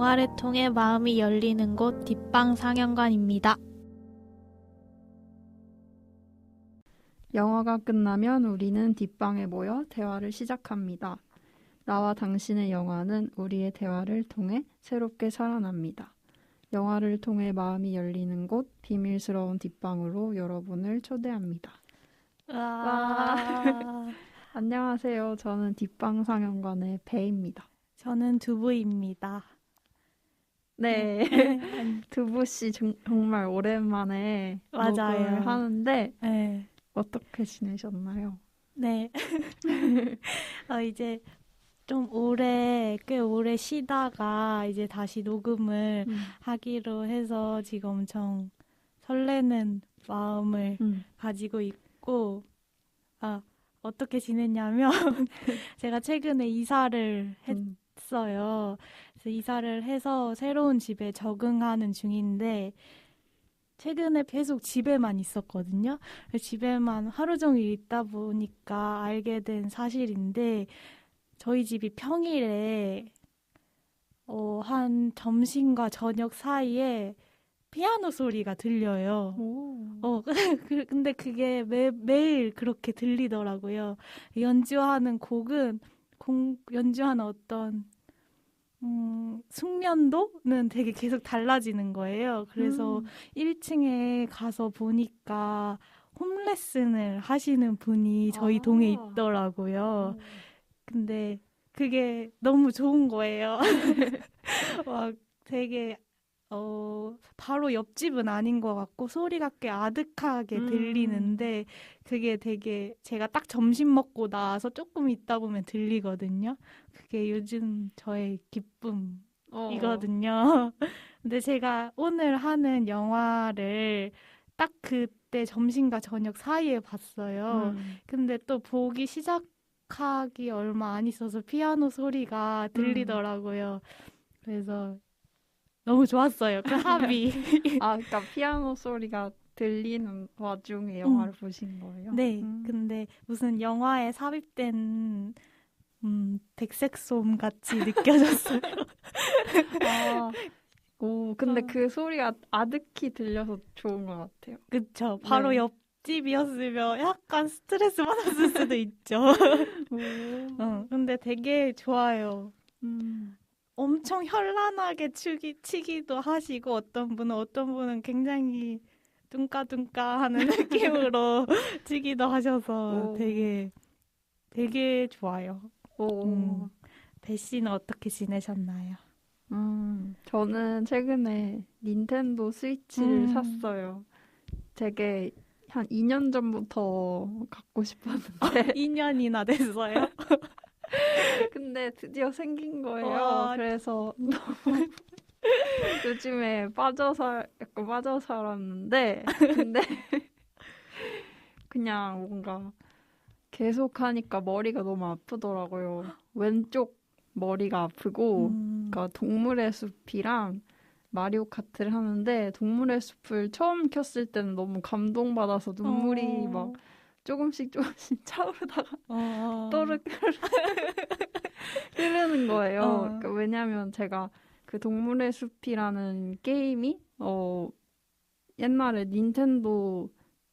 영화를 통해 마음이 열리는 곳 뒷방 상영관입니다. 영화가 끝나면 우리는 뒷방에 모여 대화를 시작합니다. 나와 당신의 영화는 우리의 대화를 통해 새롭게 살아납니다. 영화를 통해 마음이 열리는 곳 비밀스러운 뒷방으로 여러분을 초대합니다. 와. 안녕하세요. 저는 뒷방 상영관의 배입니다. 저는 두부입니다. 네, 두부씨 정말 오랜만에 맞아요. 녹음을 하는데 네. 어떻게 지내셨나요? 네. 이제 좀 꽤 오래 쉬다가 이제 다시 녹음을 하기로 해서 지금 엄청 설레는 마음을 가지고 있고, 어떻게 지냈냐면, 제가 최근에 이사를 했어요. 그래서 이사를 해서 새로운 집에 적응하는 중인데, 최근에 계속 집에만 있었거든요. 집에만 하루 종일 있다 보니까 알게 된 사실인데, 저희 집이 평일에 한 점심과 저녁 사이에 피아노 소리가 들려요. 근데 그게 매일 그렇게 들리더라고요. 연주하는 곡은 연주하는 어떤 숙련도는 되게 계속 달라지는 거예요. 그래서 1층에 가서 보니까 홈레슨을 하시는 분이 저희 동에 있더라고요. 근데 그게 너무 좋은 거예요. 막 되게 바로 옆집은 아닌 것 같고 소리가 꽤 아득하게 들리는데 그게 되게 제가 딱 점심 먹고 나서 조금 있다 보면 들리거든요. 그게 요즘 저의 기쁨이거든요. 근데 제가 오늘 하는 영화를 딱 그때 점심과 저녁 사이에 봤어요. 근데 또 보기 시작하기 얼마 안 있어서 피아노 소리가 들리더라고요. 그래서 너무 좋았어요. 그 합이. 그러니까 피아노 소리가 들리는 와중에 영화를 보신 거예요? 네. 근데 무슨 영화에 삽입된 백색솜 같이 느껴졌어요. 근데 그 소리가 아득히 들려서 좋은 것 같아요. 그쵸. 바로 옆집이었으면 약간 스트레스 받았을 수도 있죠. 근데 되게 좋아요. 엄청 현란하게 치기도 하시고 어떤 분은 굉장히 뚱까뚱까 하는 느낌으로 치기도 하셔서 되게 좋아요. 배 씨는 어떻게 지내셨나요? 저는 최근에 닌텐도 스위치를 샀어요. 되게 한 2년 전부터 갖고 싶었는데 2년이나 됐어요? 근데 드디어 생긴 거예요. 그래서 너무 요즘에 약간 빠져 살았는데 근데 그냥 뭔가 계속 하니까 머리가 너무 아프더라고요. 왼쪽 머리가 아프고 그러니까 동물의 숲이랑 마리오 카트를 하는데 동물의 숲을 처음 켰을 때는 너무 감동받아서 눈물이 막 조금씩 차오르다가 또르르 흐르는 거예요. 그러니까 왜냐면 제가 그 동물의 숲이라는 게임이 옛날에 닌텐도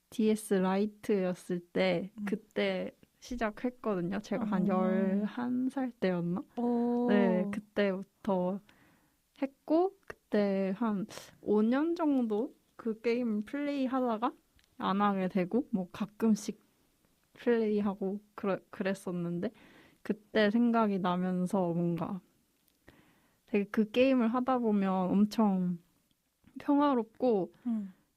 DS 라이트였을 때 그때 시작했거든요. 제가 한 11살 때였나? 네, 그때부터 했고 그때 한 5년 정도 그 게임 플레이하다가 안 하게 되고 뭐 가끔씩 플레이하고 그랬었는데 그때 생각이 나면서 뭔가 되게 그 게임을 하다 보면 엄청 평화롭고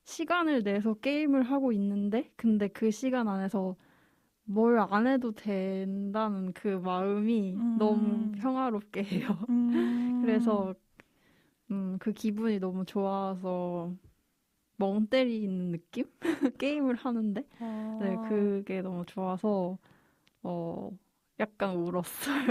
시간을 내서 게임을 하고 있는데 근데 그 시간 안에서 뭘 안 해도 된다는 그 마음이 너무 평화롭게 해요. 그래서 그 기분이 너무 좋아서 멍 때리는 느낌? 게임을 하는데 네, 그게 너무 좋아서 약간 울었어요.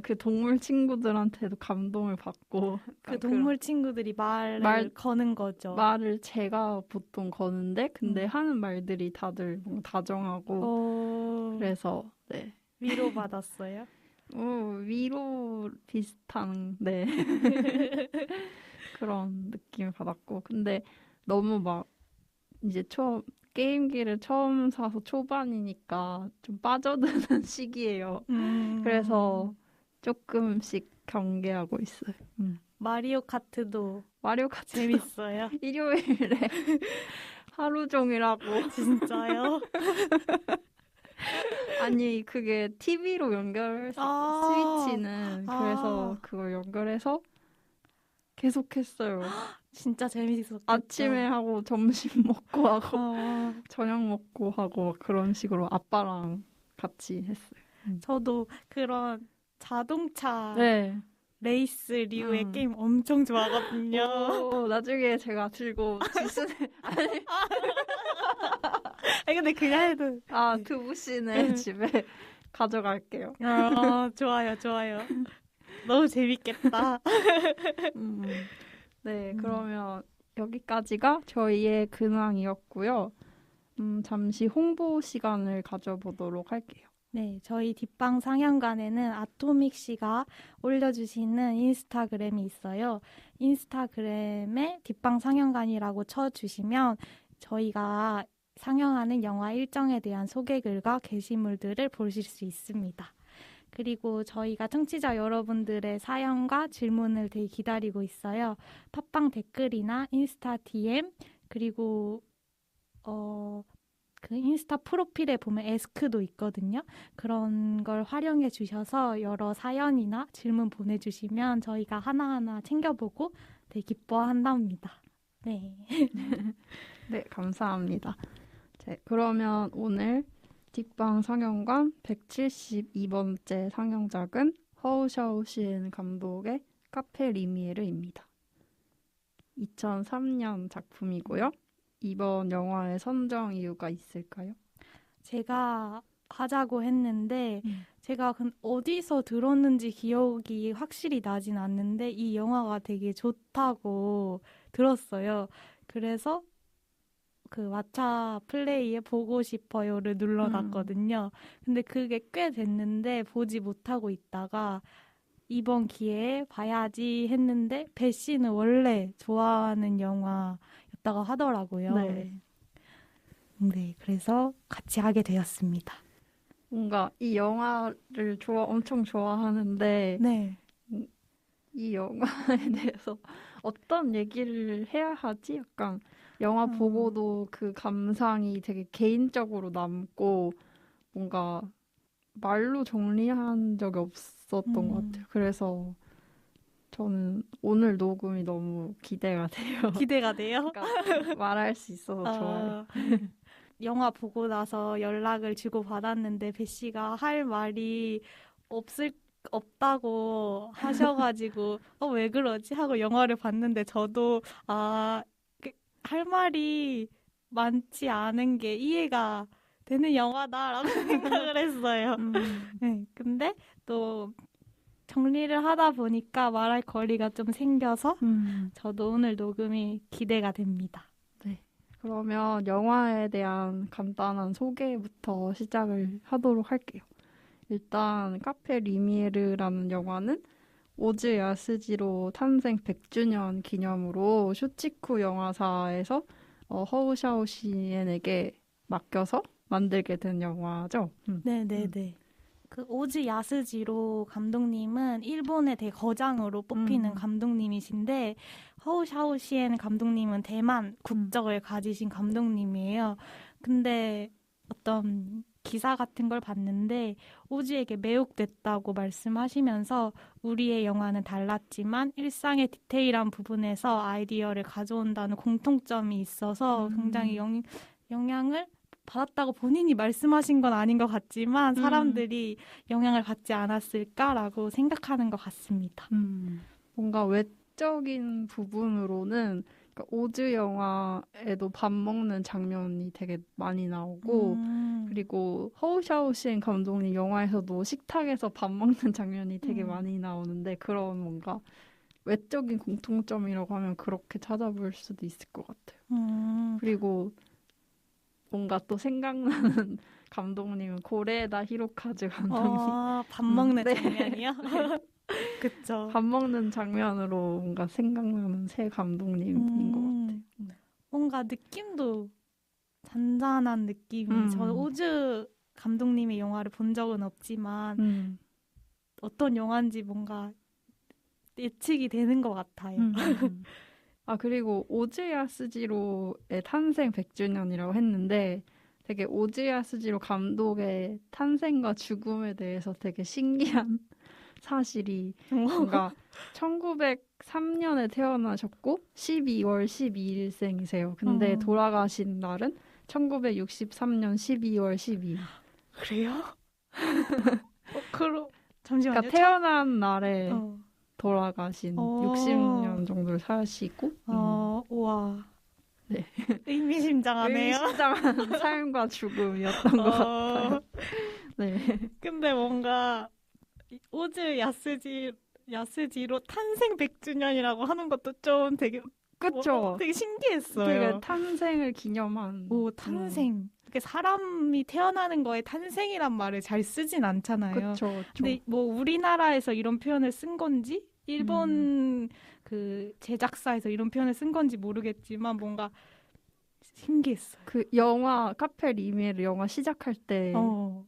그 동물 친구들한테도 감동을 받고 그 동물 친구들이 말을 거는 거죠. 말을 제가 보통 거는데 근데 하는 말들이 다들 다정하고 그래서 네. 위로받았어요? 위로 비슷한 네 그런 느낌을 받았고 근데 너무 막 이제 게임기를 처음 사서 초반이니까 좀 빠져드는 시기예요. 그래서 조금씩 경계하고 있어요. 마리오 카트도 마리오 카트 재밌어요. 일요일에 하루 종일 하고 진짜요? 아니 그게 TV로 연결해서 스위치는 그래서 그걸 연결해서 계속했어요. 진짜 재밌었겠다. 아침에 하고 점심 먹고 하고 저녁 먹고 하고 그런 식으로 아빠랑 같이 했어요. 저도 그런 자동차 네. 레이스류의 게임 엄청 좋아하거든요. 나중에 제가 들고 지순에 아니 근데 그냥 해도 두부씨네 집에 가져갈게요. 좋아요, 좋아요. 너무 재밌겠다. 네, 그러면 여기까지가 저희의 근황이었고요. 잠시 홍보 시간을 가져보도록 할게요. 네, 저희 뒷방 상영관에는 아토믹 씨가 올려주시는 인스타그램이 있어요. 인스타그램에 뒷방 상영관이라고 쳐주시면 저희가 상영하는 영화 일정에 대한 소개글과 게시물들을 보실 수 있습니다. 그리고 저희가 청취자 여러분들의 사연과 질문을 되게 기다리고 있어요. 팟빵 댓글이나 인스타 DM 그리고 그 인스타 프로필에 보면 에스크도 있거든요. 그런 걸 활용해 주셔서 여러 사연이나 질문 보내주시면 저희가 하나하나 챙겨보고 되게 기뻐한답니다. 네. 네, 감사합니다. 네, 그러면 오늘 뒷방 상영관 172번째 상영작은 허우샤오시엔 감독의 카페 리미에르입니다. 2003년 작품이고요. 이번 영화의 선정 이유가 있을까요? 제가 하자고 했는데 제가 어디서 들었는지 기억이 확실히 나진 않는데 이 영화가 되게 좋다고 들었어요. 그래서 그 왓챠 플레이에 보고 싶어요를 눌러놨거든요. 근데 그게 꽤 됐는데 보지 못하고 있다가 이번 기회에 봐야지 했는데 배 씨는 원래 좋아하는 영화였다고 하더라고요. 네, 그래서 같이 하게 되었습니다. 뭔가 이 영화를 엄청 좋아하는데 네. 이 영화에 대해서 어떤 얘기를 해야 하지? 약간 영화 보고도 그 감상이 되게 개인적으로 남고 뭔가 말로 정리한 적이 없었던 것 같아요. 그래서 저는 오늘 녹음이 너무 기대가 돼요. 기대가 돼요? 그러니까 말할 수 있어서 좋아요. 영화 보고 나서 연락을 주고 받았는데 배 씨가 할 말이 없다고 하셔가지고 왜 그러지? 하고 영화를 봤는데 저도 할 말이 많지 않은 게 이해가 되는 영화다라고 생각을 했어요. 네, 근데 또 정리를 하다 보니까 말할 거리가 좀 생겨서 저도 오늘 녹음이 기대가 됩니다. 네. 그러면 영화에 대한 간단한 소개부터 시작을 하도록 할게요. 일단 카페 리미에르라는 영화는 오즈 야스지로 탄생 100주년 기념으로 쇼치쿠 영화사에서 허우샤오시엔에게 맡겨서 만들게 된 영화죠. 네네네. 그 오즈 야스지로 감독님은 일본의 대거장으로 뽑히는 감독님이신데 허우샤오시엔 감독님은 대만 국적을 가지신 감독님이에요. 근데 어떤 기사 같은 걸 봤는데 오즈에게 매혹됐다고 말씀하시면서 우리의 영화는 달랐지만 일상의 디테일한 부분에서 아이디어를 가져온다는 공통점이 있어서 굉장히 영향을 받았다고 본인이 말씀하신 건 아닌 것 같지만 사람들이 영향을 받지 않았을까라고 생각하는 것 같습니다. 뭔가 외적인 부분으로는 그러니까 오즈 영화에도 밥 먹는 장면이 되게 많이 나오고 그리고 허우샤오시엔 감독님 영화에서도 식탁에서 밥 먹는 장면이 되게 많이 나오는데 그런 뭔가 외적인 공통점이라고 하면 그렇게 찾아볼 수도 있을 것 같아요. 그리고 뭔가 또 생각나는 감독님은 고레에다 히로카즈 감독님. 밥 먹는 네. 장면이요? 그쵸. 밥 먹는 장면으로 뭔가 생각나는 새 감독님인 것 같아요. 네. 뭔가 느낌도 잔잔한 느낌이. 저는 오즈 감독님의 영화를 본 적은 없지만 어떤 영화인지 뭔가 예측이 되는 것 같아요. 아, 그리고 오즈야스지로의 탄생 100주년이라고 했는데 되게 오즈야스지로 감독의 탄생과 죽음에 대해서 되게 신기한 사실이 뭔가 1903년에 태어나셨고 12월 12일생이세요. 근데 돌아가신 날은 1963년 12월 12일. 그래요? 잠시만요. 그러니까 태어난 날에 돌아가신 60년 정도를 사시고. 우와. 네. 의미심장하네요. 의미심장한 삶과 죽음이었던 것 같아요. 네. 근데 뭔가 오즈 야스지로 탄생 100주년이라고 하는 것도 좀 되게 그쵸? 되게 신기했어요. 되게 탄생을 기념한. 탄생. 이렇게 사람이 태어나는 거에 탄생이란 말을 잘 쓰진 않잖아요. 그쵸. 근데 뭐 우리나라에서 이런 표현을 쓴 건지 일본 그 제작사에서 이런 표현을 쓴 건지 모르겠지만 뭔가 신기했어요. 그 영화 카페 리미에르 영화 시작할 때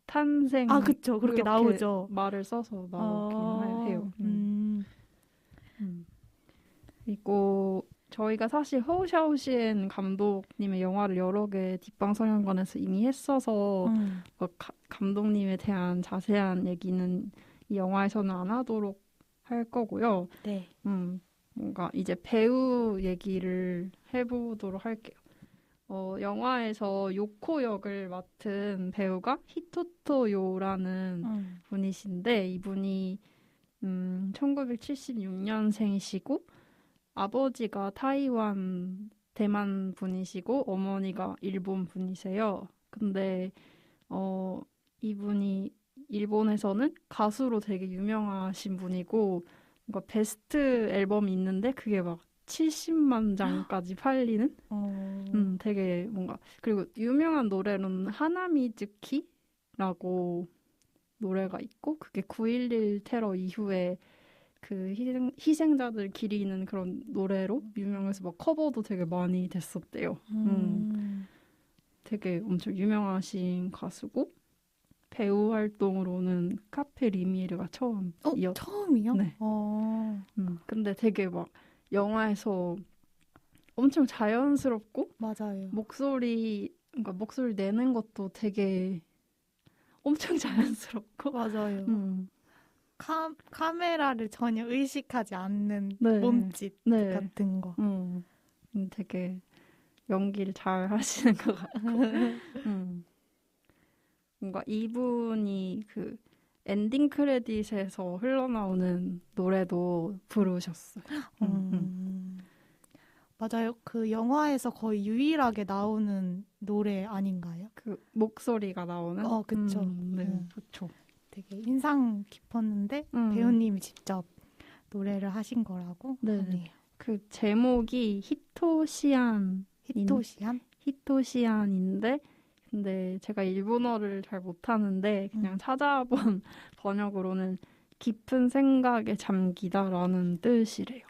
탄생 그쵸. 그렇게 나오죠. 말을 써서 나오긴 해요. 그리고 저희가 사실 허우샤오시엔 감독님의 영화를 여러 개 뒷방송연관에서 이미 했어서 감독님에 대한 자세한 얘기는 이 영화에서는 안 하도록 할 거고요. 네. 뭔가 이제 배우 얘기를 해보도록 할게요. 영화에서 요코 역을 맡은 배우가 히토토 요라는 분이신데 이분이 1976년생이시고 아버지가 대만 분이시고 어머니가 일본 분이세요. 근데 이분이 일본에서는 가수로 되게 유명하신 분이고 뭔가 베스트 앨범이 있는데 그게 막 70만 장까지 팔리는 되게 뭔가 그리고 유명한 노래로는 하나미즈키라고 노래가 있고 그게 9.11 테러 이후에 그 희생자들 기리는 그런 노래로 유명해서 막 커버도 되게 많이 됐었대요. 되게 엄청 유명하신 가수고 배우 활동으로는 카페 리미에르가 처음이었어요. 처음이요? 네. 근데 되게 막 영화에서 엄청 자연스럽고 맞아요. 그러니까 목소리 내는 것도 되게 엄청 자연스럽고 맞아요. 카메라를 전혀 의식하지 않는 네. 몸짓 네. 같은 거. 되게 연기를 잘 하시는 것 같고 뭔가 이분이 그 엔딩 크레딧에서 흘러나오는 노래도 부르셨어요. 맞아요. 그 영화에서 거의 유일하게 나오는 노래 아닌가요? 그 목소리가 나오는? 그쵸. 네, 그쵸. 되게 인상 깊었는데 배우님이 직접 노래를 하신 거라고 하네요. 그 제목이 히토시안? 히토시안인데 근데 제가 일본어를 잘 못하는데 그냥 찾아본 번역으로는 깊은 생각에 잠기다라는 뜻이래요.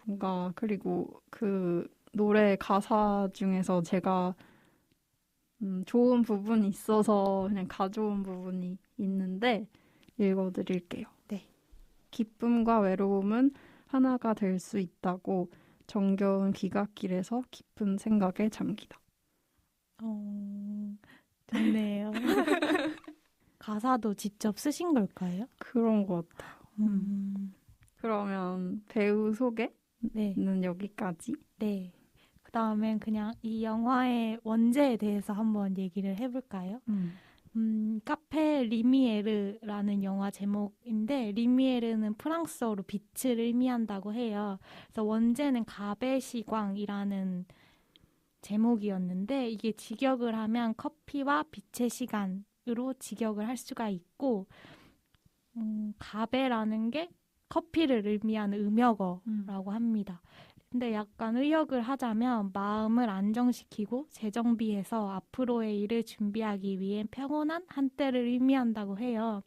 뭔가 그리고 그 노래 가사 중에서 제가 좋은 부분이 있어서 그냥 가져온 부분이 있는데 읽어드릴게요. 네. 기쁨과 외로움은 하나가 될 수 있다고 정겨운 귀갓길에서 깊은 생각에 잠기다. 좋네요. 가사도 직접 쓰신 걸까요? 그런 것 같아요. 그러면 배우 소개는 여기까지. 네. 그 다음엔 그냥 이 영화의 원제에 대해서 한번 얘기를 해볼까요? 카페 리미에르라는 영화 제목인데 리미에르는 프랑스어로 빛을 의미한다고 해요. 그래서 원제는 가베시광이라는 제목이었는데 이게 직역을 하면 커피와 빛의 시간으로 직역을 할 수가 있고 가베라는 게 커피를 의미하는 음역어라고 합니다. 근데 약간 의역을 하자면 마음을 안정시키고 재정비해서 앞으로의 일을 준비하기 위해 평온한 한때를 의미한다고 해요.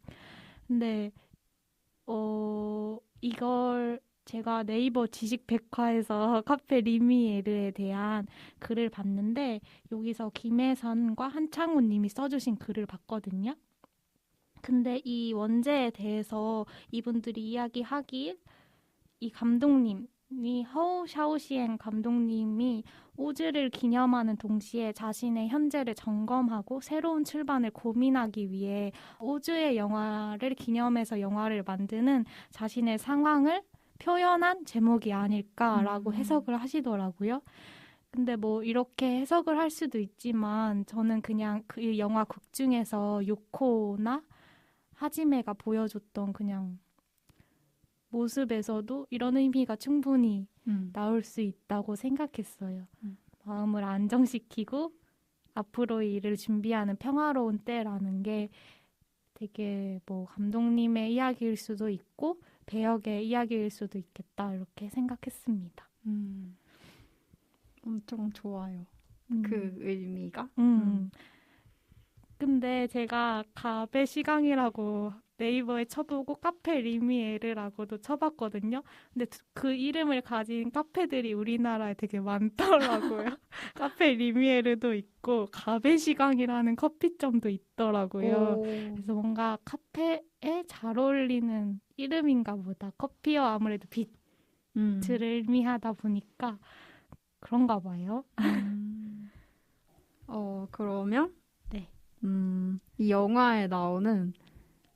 근데 이걸 제가 네이버 지식백과에서 카페 리미에르에 대한 글을 봤는데 여기서 김혜선과 한창훈 님이 써주신 글을 봤거든요. 근데 이 원제에 대해서 이분들이 이야기하길 이 감독님이 허우 샤오시엔 감독님이 오즈를 기념하는 동시에 자신의 현재를 점검하고 새로운 출발을 고민하기 위해 오즈의 영화를 기념해서 영화를 만드는 자신의 상황을 표현한 제목이 아닐까라고 해석을 하시더라고요. 근데 뭐 이렇게 해석을 할 수도 있지만 저는 그냥 그 영화 극 중에서 요코나 하지메가 보여줬던 그냥 모습에서도 이런 의미가 충분히 나올 수 있다고 생각했어요. 마음을 안정시키고 앞으로의 일을 준비하는 평화로운 때라는 게 되게 뭐 감독님의 이야기일 수도 있고 배역의 이야기일 수도 있겠다 이렇게 생각했습니다. 엄청 좋아요. 그 의미가. 근데 제가 가베 시강이라고 네이버에 쳐보고 카페 리미에르라고도 쳐봤거든요. 근데 그 이름을 가진 카페들이 우리나라에 되게 많더라고요. 카페 리미에르도 있고 가베 시강이라는 커피점도 있더라고요. 그래서 뭔가 카페에 잘 어울리는 이름인가 보다. 커피와 아무래도 빛을 의미하다 보니까 그런가 봐요. 그러면 네. 이 영화에 나오는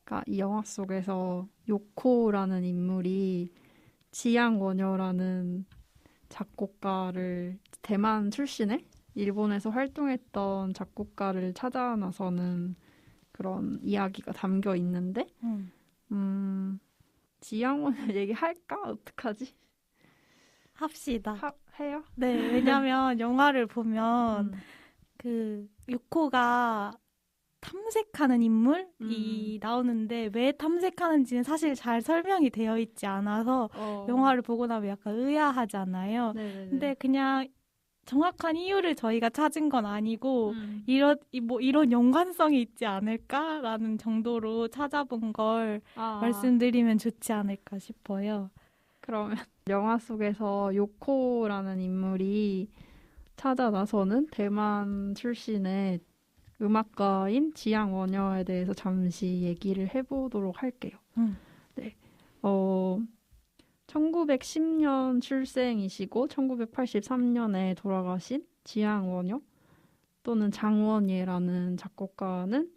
그러니까 이 영화 속에서 요코라는 인물이 지양 원여라는 작곡가를 대만 출신의 일본에서 활동했던 작곡가를 찾아 나서는 그런 이야기가 담겨 있는데 지양 원여 얘기할까? 어떡하지? 합시다. 해요? 네, 왜냐면 영화를 보면 그 요코가 탐색하는 인물이 나오는데 왜 탐색하는지는 사실 잘 설명이 되어 있지 않아서 영화를 보고 나면 약간 의아하잖아요. 네네네. 근데 그냥 정확한 이유를 저희가 찾은 건 아니고 이런 연관성이 있지 않을까라는 정도로 찾아본 걸 말씀드리면 좋지 않을까 싶어요. 그러면 영화 속에서 요코라는 인물이 찾아 나서는 대만 출신의 음악가인 지양 원여에 대해서 잠시 얘기를 해보도록 할게요. 네. 1910년 출생이시고 1983년에 돌아가신 지양 원여 또는 장원예라는 작곡가는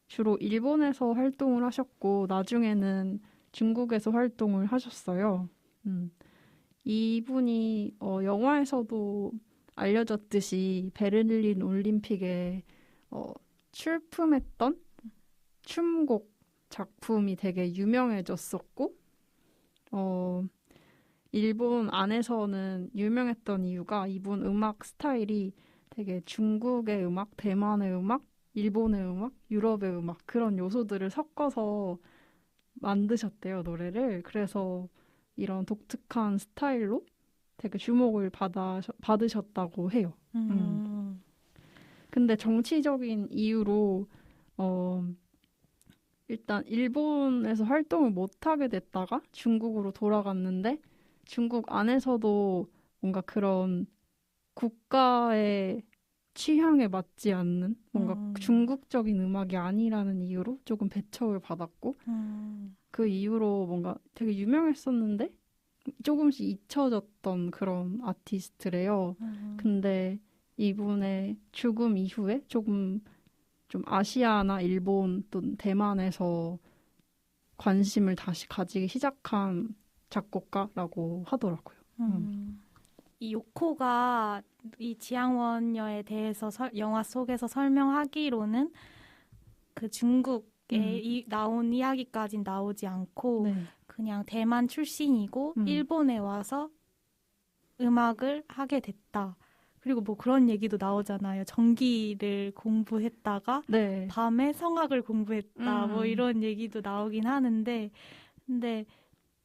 주로 일본에서 활동을 하셨고 나중에는 중국에서 활동을 하셨어요. 이분이 영화에서도 알려졌듯이 베를린 올림픽에 출품했던 춤곡 작품이 되게 유명해졌었고 일본 안에서는 유명했던 이유가 이분 음악 스타일이 되게 중국의 음악, 대만의 음악, 일본의 음악, 유럽의 음악 그런 요소들을 섞어서 만드셨대요, 노래를. 그래서 이런 독특한 스타일로 되게 주목을 받으셨다고 해요. 근데 정치적인 이유로 일단 일본에서 활동을 못하게 됐다가 중국으로 돌아갔는데 중국 안에서도 뭔가 그런 국가의 취향에 맞지 않는 뭔가 중국적인 음악이 아니라는 이유로 조금 배척을 받았고 그 이후로 뭔가 되게 유명했었는데 조금씩 잊혀졌던 그런 아티스트래요. 근데 이분의 죽음 이후에 조금 좀 아시아나 일본 또 대만에서 관심을 다시 가지기 시작한 작곡가라고 하더라고요. 이 요코가 이 지양원여에 대해서 영화 속에서 설명하기로는 그 중국에 나온 이야기까지는 나오지 않고 그냥 대만 출신이고 일본에 와서 음악을 하게 됐다. 그리고 뭐 그런 얘기도 나오잖아요. 전기를 공부했다가 밤에 성악을 공부했다. 뭐 이런 얘기도 나오긴 하는데 근데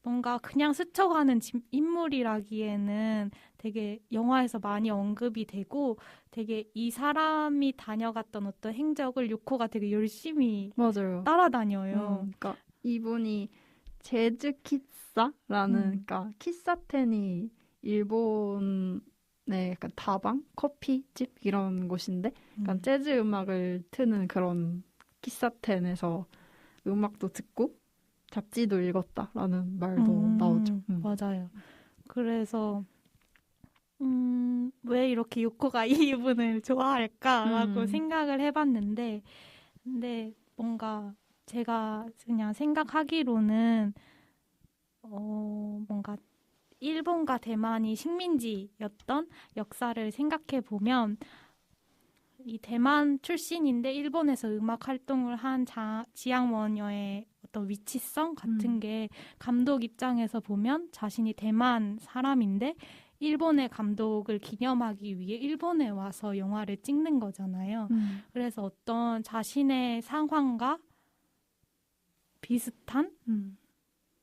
뭔가 그냥 스쳐가는 인물이라기에는 되게 영화에서 많이 언급이 되고 되게 이 사람이 다녀갔던 어떤 행적을 요코가 되게 열심히 맞아요. 따라다녀요. 그러니까 이분이 재즈 키사라는 그러니까 키사텐이 일본의 약간 다방, 커피집 이런 곳인데 약간 재즈 음악을 트는 그런 키사텐에서 음악도 듣고 잡지도 읽었다라는 말도 나오죠. 맞아요. 그래서 왜 이렇게 요코가 이분을 좋아할까라고 생각을 해봤는데 근데 뭔가 제가 그냥 생각하기로는 뭔가 일본과 대만이 식민지였던 역사를 생각해 보면 이 대만 출신인데 일본에서 음악 활동을 한 지향원녀의 어떤 위치성 같은 게 감독 입장에서 보면 자신이 대만 사람인데 일본의 감독을 기념하기 위해 일본에 와서 영화를 찍는 거잖아요. 그래서 어떤 자신의 상황과 비슷한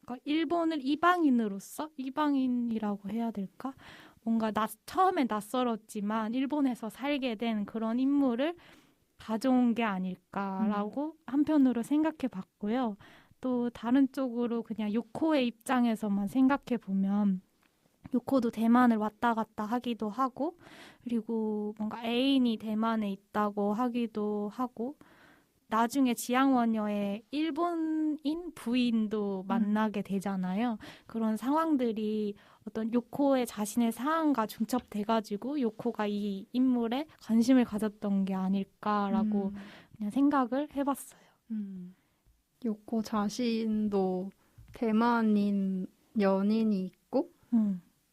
그러니까 일본을 이방인이라고 해야 될까? 뭔가 처음에 낯설었지만 일본에서 살게 된 그런 인물을 가져온 게 아닐까라고 한편으로 생각해 봤고요. 또 다른 쪽으로 그냥 요코의 입장에서만 생각해 보면 요코도 대만을 왔다 갔다 하기도 하고 그리고 뭔가 애인이 대만에 있다고 하기도 하고 나중에 지향원녀의 일본인 부인도 만나게 되잖아요. 그런 상황들이 어떤 요코의 자신의 상황과 중첩돼가지고 요코가 이 인물에 관심을 가졌던 게 아닐까라고 그냥 생각을 해봤어요. 요코 자신도 대만인 연인이 있고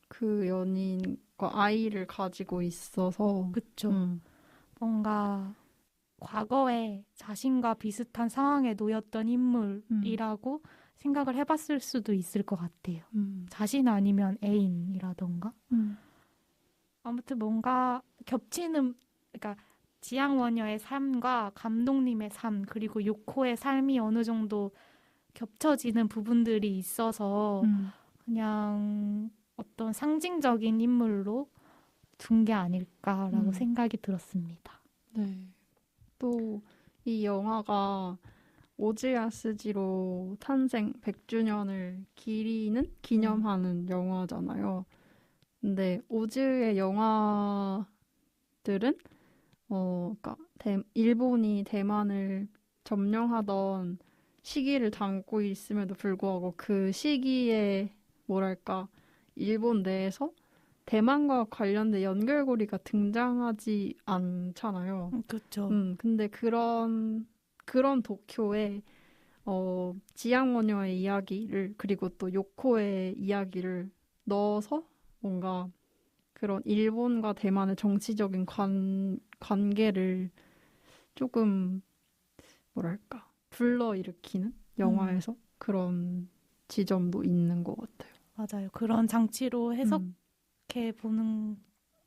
그 연인과 아이를 가지고 있어서 그쵸. 뭔가 과거에 자신과 비슷한 상황에 놓였던 인물이라고 생각을 해봤을 수도 있을 것 같아요. 자신 아니면 애인이라던가. 아무튼 뭔가 겹치는, 그러니까 지향원녀의 삶과 감독님의 삶, 그리고 요코의 삶이 어느 정도 겹쳐지는 부분들이 있어서 그냥 어떤 상징적인 인물로 둔 게 아닐까라고 생각이 들었습니다. 네. 또 이 영화가 오즈야스지로 탄생 100주년을 기념하는 영화잖아요. 근데 오즈의 영화들은 그러니까 일본이 대만을 점령하던 시기를 담고 있음에도 불구하고 그 시기에 뭐랄까 일본 내에서 대만과 관련된 연결고리가 등장하지 않잖아요. 그렇죠. 근데 그런 도쿄에 지향원녀의 이야기를 그리고 또 요코의 이야기를 넣어서 뭔가 그런 일본과 대만의 정치적인 관계를 조금 뭐랄까 불러일으키는 영화에서 그런 지점도 있는 것 같아요. 맞아요. 그런 장치로 해석해 보는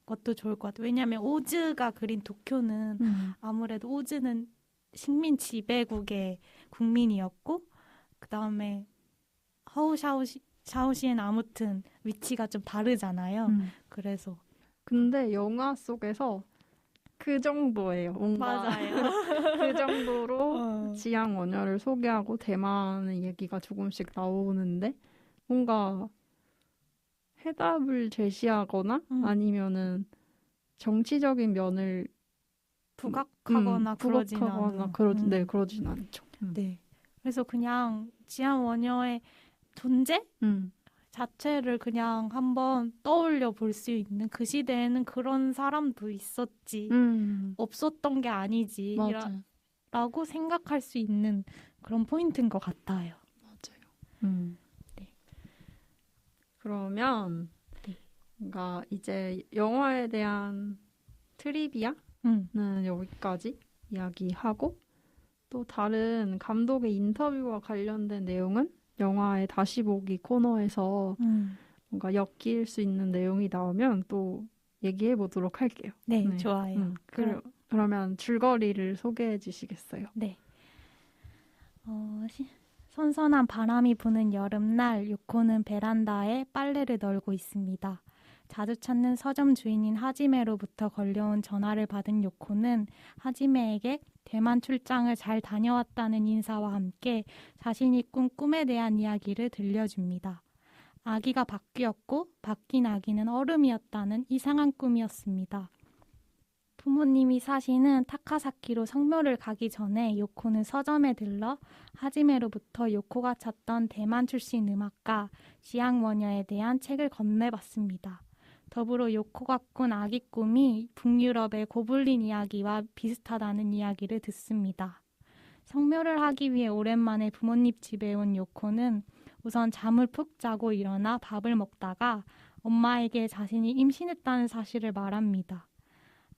것도 좋을 것 같아요. 왜냐하면 오즈가 그린 도쿄는 아무래도 오즈는 식민 지배국의 국민이었고 그 다음에 샤오시엔 아무튼 위치가 좀 다르잖아요. 그래서 근데 영화 속에서 그 정도예요. 뭔가 맞아요. 그 정도로 지향원녀를 소개하고 대만의 얘기가 조금씩 나오는데 뭔가 해답을 제시하거나 아니면은 정치적인 면을 부각하거나 그러진 네, 그러진 않죠. 네. 그래서 그냥 지향원녀의 존재 자체를 그냥 한번 떠올려 볼 수 있는 그 시대에는 그런 사람도 있었지. 없었던 게 아니지. 라고 생각할 수 있는 그런 포인트인 것 같아요. 맞아요. 네. 그러면 뭔가 이제 영화에 대한 트리비아는 여기까지 이야기하고 또 다른 감독의 인터뷰와 관련된 내용은 영화의 다시 보기 코너에서 뭔가 엮일 수 있는 내용이 나오면 또 얘기해 보도록 할게요. 네. 좋아요. 그러면 줄거리를 소개해 주시겠어요? 네. 선선한 바람이 부는 여름날 요코는 베란다에 빨래를 널고 있습니다. 자주 찾는 서점 주인인 하지메로부터 걸려온 전화를 받은 요코는 하지메에게 대만 출장을 잘 다녀왔다는 인사와 함께 자신이 꾼 꿈에 대한 이야기를 들려줍니다. 아기가 바뀌었고 바뀐 아기는 얼음이었다는 이상한 꿈이었습니다. 부모님이 사시는 타카사키로 성묘를 가기 전에 요코는 서점에 들러 하지메로부터 요코가 찾던 대만 출신 음악가 지앙워녀에 대한 책을 건네봤습니다. 더불어 요코가 꾼 아기 꿈이 북유럽의 고블린 이야기와 비슷하다는 이야기를 듣습니다. 성묘를 하기 위해 오랜만에 부모님 집에 온 요코는 우선 잠을 푹 자고 일어나 밥을 먹다가 엄마에게 자신이 임신했다는 사실을 말합니다.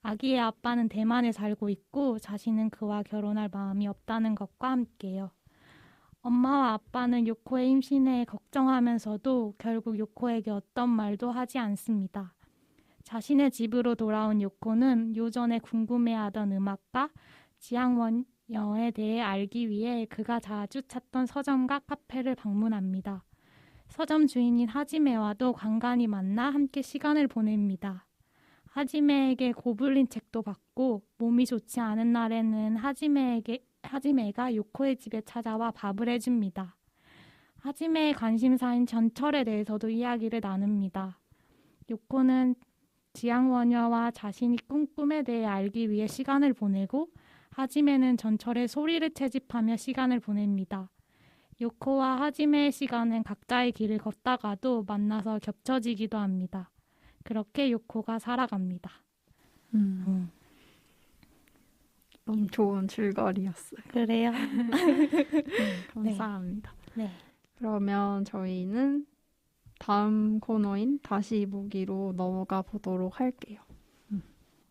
아기의 아빠는 대만에 살고 있고 자신은 그와 결혼할 마음이 없다는 것과 함께요. 엄마와 아빠는 요코의 임신에 걱정하면서도 결국 요코에게 어떤 말도 하지 않습니다. 자신의 집으로 돌아온 요코는 요전에 궁금해하던 음악가 지앙원여에 대해 알기 위해 그가 자주 찾던 서점과 카페를 방문합니다. 서점 주인인 하지메와도 간간히 만나 함께 시간을 보냅니다. 하지메에게 고블린 책도 받고 몸이 좋지 않은 날에는 하지메가 요코의 집에 찾아와 밥을 해줍니다. 하지메의 관심사인 전철에 대해서도 이야기를 나눕니다. 요코는 지앙워녀와 자신이 꾼 꿈에 대해 알기 위해 시간을 보내고 하지메는 전철의 소리를 채집하며 시간을 보냅니다. 요코와 하지메의 시간은 각자의 길을 걷다가도 만나서 겹쳐지기도 합니다. 그렇게 요코가 살아갑니다. 너무 좋은 줄거리였어요. 그래요? 감사합니다. 네. 그러면 저희는 다음 코너인 다시 보기로 넘어가 보도록 할게요.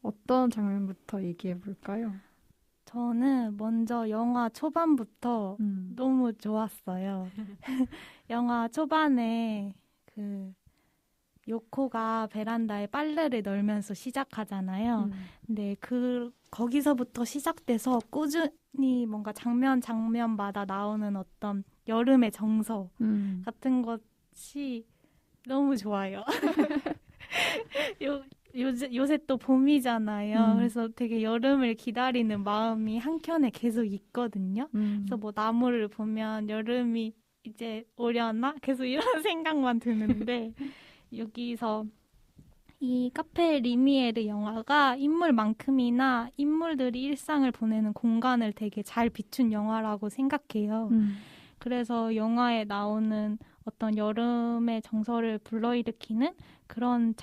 어떤 장면부터 얘기해 볼까요? 저는 먼저 영화 초반부터 너무 좋았어요. 영화 초반에 요코가 베란다에 빨래를 널면서 시작하잖아요. 근데 거기서부터 시작돼서 꾸준히 뭔가 장면마다 나오는 어떤 여름의 정서 같은 것이 너무 좋아요. 요새 또 봄이잖아요. 그래서 되게 여름을 기다리는 마음이 한켠에 계속 있거든요. 그래서 뭐 나무를 보면 여름이 이제 오려나? 계속 이런 생각만 드는데 여기서 이 카페 리미에르 영화가 인물만큼이나 인물들이 일상을 보내는 공간을 되게 잘 비춘 영화라고 생각해요. 그래서 영화에 나오는 어떤 여름의 정서를 불러일으키는 그런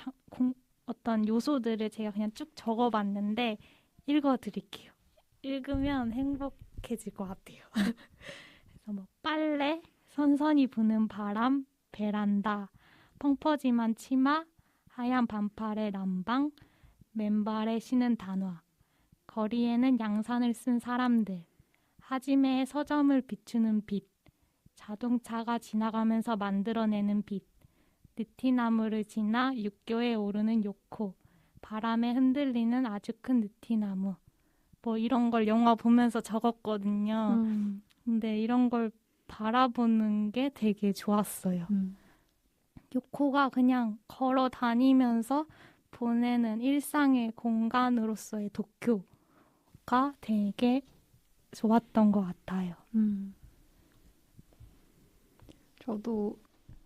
어떤 요소들을 제가 그냥 쭉 적어봤는데 읽어드릴게요. 읽으면 행복해질 것 같아요. 그래서 뭐 빨래, 선선히 부는 바람, 베란다, 펑퍼짐한 치마, 하얀 반팔의 남방, 맨발에 신은 단화, 거리에는 양산을 쓴 사람들, 하지메의 서점을 비추는 빛, 자동차가 지나가면서 만들어내는 빛, 느티나무를 지나 육교에 오르는 요코, 바람에 흔들리는 아주 큰 느티나무. 뭐 이런 걸 영화 보면서 적었거든요. 근데 이런 걸 바라보는 게 되게 좋았어요. 요코가 그냥 걸어 다니면서 보내는 일상의 공간으로서의 도쿄가 되게 좋았던 것 같아요. 저도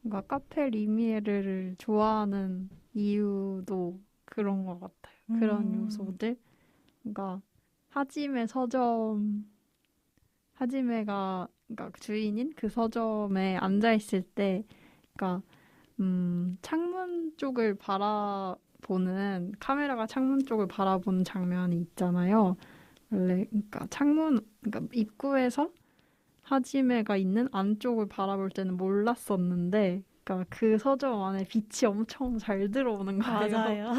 뭔가 카페 리미에르를 좋아하는 이유도 그런 것 같아요. 그런 요소들. 그러니까 하지메가 그러니까 주인인 그 서점에 앉아 있을 때, 그러니까 창문 쪽을 바라보는 카메라가 창문 쪽을 바라보는 장면이 있잖아요. 원래 그러니까 그러니까 입구에서 하지메가 있는 안쪽을 바라볼 때는 몰랐었는데, 그러니까 그 서점 안에 빛이 엄청 잘 들어오는 거예요. 맞아요.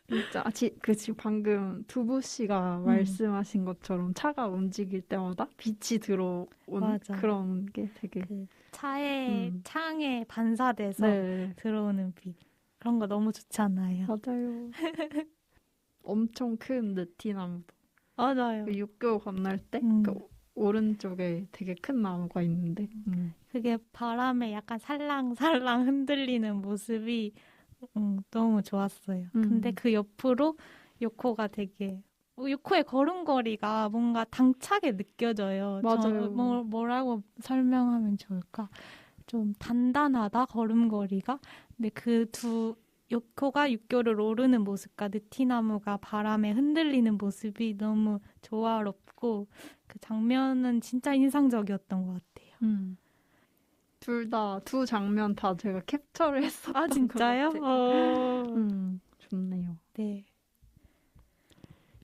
진짜 지금 방금 두부 씨가 말씀하신 것처럼 차가 움직일 때마다 빛이 들어온 맞아. 그런 게 되게 차의 창에 반사돼서 네. 들어오는 빛. 그런 거 너무 좋잖아요. 맞아요. 엄청 큰 느티나무도. 맞아요. 그 육교 건널 때 음. 그 오른쪽에 되게 큰 나무가 있는데 그게 바람에 약간 살랑살랑 흔들리는 모습이 너무 좋았어요. 근데 그 옆으로 요코가 되게 요코의 걸음걸이가 뭔가 당차게 느껴져요. 맞아요. 뭐라고 설명하면 좋을까? 좀 단단하다 걸음걸이가. 근데 요코가 육교를 오르는 모습과 느티나무가 바람에 흔들리는 모습이 너무 조화롭고 그 장면은 진짜 인상적이었던 것 같아요. 두 장면 다 제가 캡처를 했었던 아, 진짜요? 것 같아요. 좋네요. 네.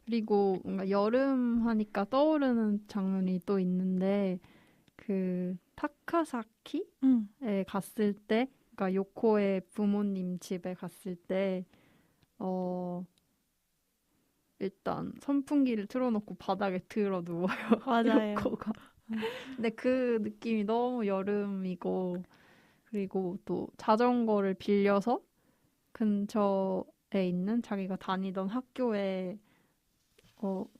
그리고 뭔가 여름 하니까 떠오르는 장면이 또 있는데 그 타카사키에 갔을 때, 그러니까 요코의 부모님 집에 갔을 때 일단 선풍기를 틀어놓고 바닥에 들어 누워요. 맞아요. 요코가. 근데 그 느낌이 너무 여름이고, 그리고 또 자전거를 빌려서 근처에 있는 자기가 다니던 학교에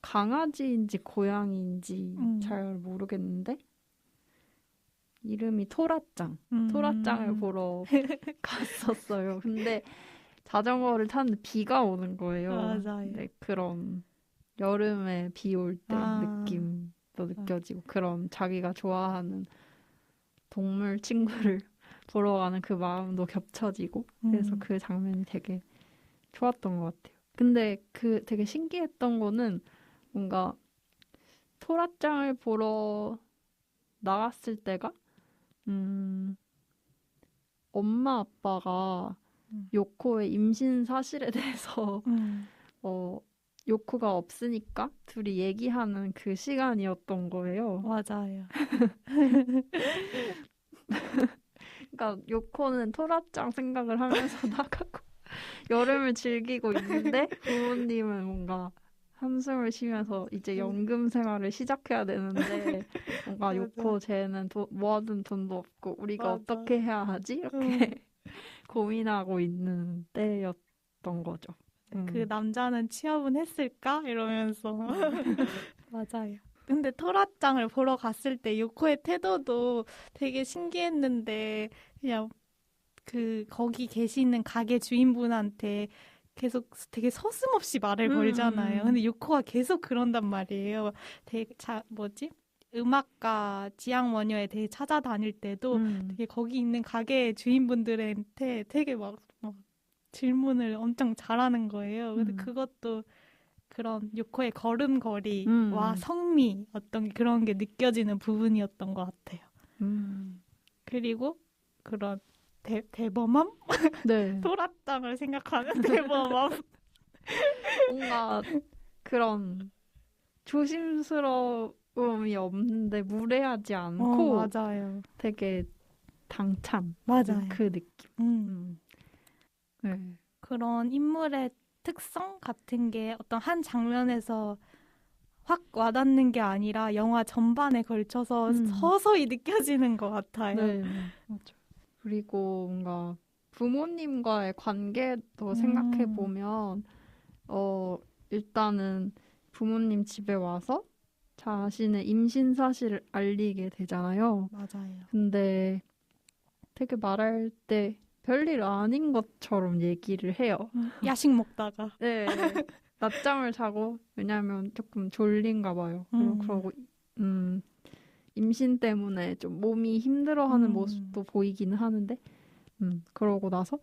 강아지인지 고양이인지 잘 모르겠는데 이름이 토라짱. 토라짱을 보러 갔었어요. 근데 자전거를 탔는데 비가 오는 거예요. 맞아요. 네, 그런 여름에 비 올 때 느낌도 느껴지고 그런 자기가 좋아하는 동물 친구를 보러 가는 그 마음도 겹쳐지고 그래서 그 장면이 되게 좋았던 것 같아요. 근데 그 되게 신기했던 거는 뭔가 토라짱을 보러 나갔을 때가 엄마 아빠가 요코의 임신 사실에 대해서 요코가 없으니까 둘이 얘기하는 그 시간이었던 거예요. 맞아요. 그러니까 요코는 토라짱 생각을 하면서 나가고 여름을 즐기고 있는데 부모님은 뭔가 한숨을 쉬면서 이제 연금 생활을 시작해야 되는데 뭔가 요코 쟤는 모아둔 돈도 없고 우리가 어떻게 해야 하지? 이렇게 고민하고 있는 때였던 거죠. 그 남자는 취업은 했을까? 이러면서. 맞아요. 근데 토라짱을 보러 갔을 때 요코의 태도도 되게 신기했는데 그냥 거기 계시는 가게 주인분한테 계속 되게 서슴없이 말을 걸잖아요. 근데 요코가 계속 그런단 말이에요. 되게 음악가 지향 원효에 대해 찾아다닐 때도 되게 거기 있는 가게 주인분들한테 되게 막 질문을 엄청 잘하는 거예요. 근데 그것도 그런 요코의 걸음걸이와 성미 어떤 그런 게 느껴지는 부분이었던 것 같아요. 그리고 그런 대범함? 네. 토라짱을 생각하는 대범함. 뭔가 그런 조심스러움이 없는데 무례하지 않고 맞아요. 되게 당찬 맞아요. 그 느낌. 네. 그런 인물의 특성 같은 게 어떤 한 장면에서 확 와닿는 게 아니라 영화 전반에 걸쳐서 서서히 느껴지는 것 같아요. 네, 맞아. 그리고 뭔가 부모님과의 관계도 생각해 보면 일단은 부모님 집에 와서 자신의 임신 사실을 알리게 되잖아요. 맞아요. 근데 되게 말할 때 별일 아닌 것처럼 얘기를 해요. 야식 먹다가. 네. 낮잠을 자고 왜냐면 조금 졸린가 봐요. 그러고 임신 때문에 좀 몸이 힘들어하는 모습도 보이기는 하는데 그러고 나서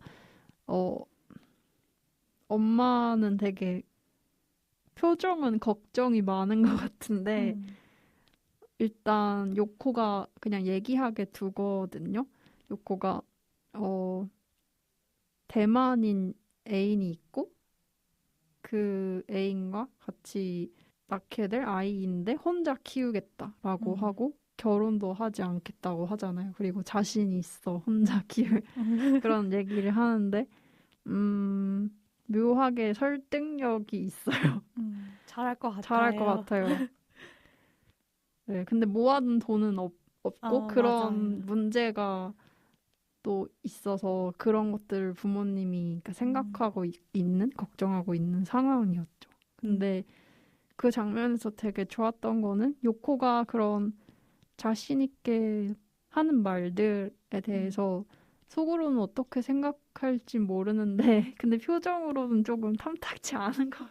엄마는 되게 표정은 걱정이 많은 것 같은데 일단 요코가 그냥 얘기하게 두거든요. 요코가 대만인 애인이 있고 그 애인과 같이 낳게 될 아이인데 혼자 키우겠다라고 하고 결혼도 하지 않겠다고 하잖아요. 그리고 자신이 있어 혼자 키울 그런 얘기를 하는데 묘하게 설득력이 있어요. 잘할 것 같아요. 잘할 것 같아요. 네, 근데 모아둔 돈은 없고 그런 맞아요. 문제가 또 있어서 그런 것들을 부모님이 그러니까 생각하고 있는, 걱정하고 있는 상황이었죠. 근데 그 장면에서 되게 좋았던 거는 요코가 그런 자신 있게 하는 말들에 대해서 속으로는 어떻게 생각할지 모르는데 근데 표정으로는 조금 탐탁지 않은 것